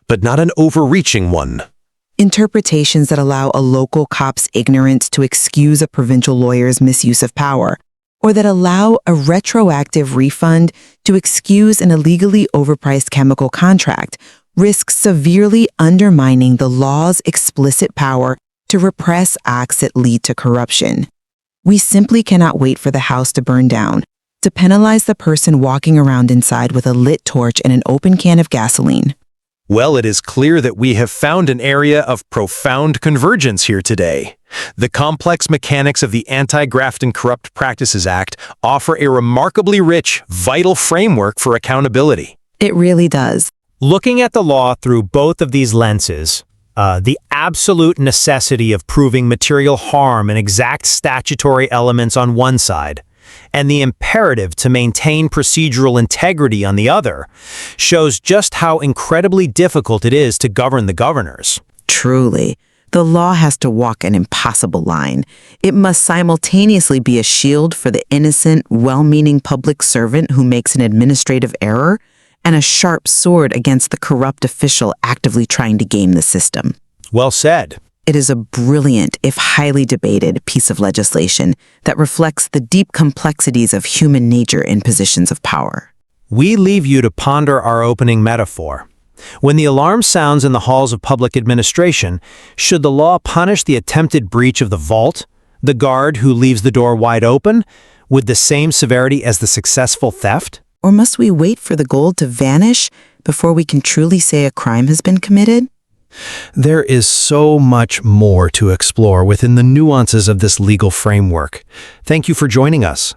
But not an overreaching one. Interpretations that allow a local cop's ignorance to excuse a provincial lawyer's misuse of power, or that allow a retroactive refund to excuse an illegally overpriced chemical contract, risks severely undermining the law's explicit power to repress acts that lead to corruption. We simply cannot wait for the house to burn down, to penalize the person walking around inside with a lit torch and an open can of gasoline. Well, it is clear that we have found an area of profound convergence here today. The complex mechanics of the Anti-Graft and Corrupt Practices Act offer a remarkably rich, vital framework for accountability. It really does. Looking at the law through both of these lenses, the absolute necessity of proving material harm and exact statutory elements on one side, and the imperative to maintain procedural integrity on the other, shows just how incredibly difficult it is to govern the governors. Truly, the law has to walk an impossible line. It must simultaneously be a shield for the innocent, well-meaning public servant who makes an administrative error, and a sharp sword against the corrupt official actively trying to game the system. Well said. It is a brilliant, if highly debated, piece of legislation that reflects the deep complexities of human nature in positions of power. We leave you to ponder our opening metaphor. When the alarm sounds in the halls of public administration, should the law punish the attempted breach of the vault, the guard who leaves the door wide open, with the same severity as the successful theft? Or must we wait for the gold to vanish before we can truly say a crime has been committed? There is so much more to explore within the nuances of this legal framework. Thank you for joining us.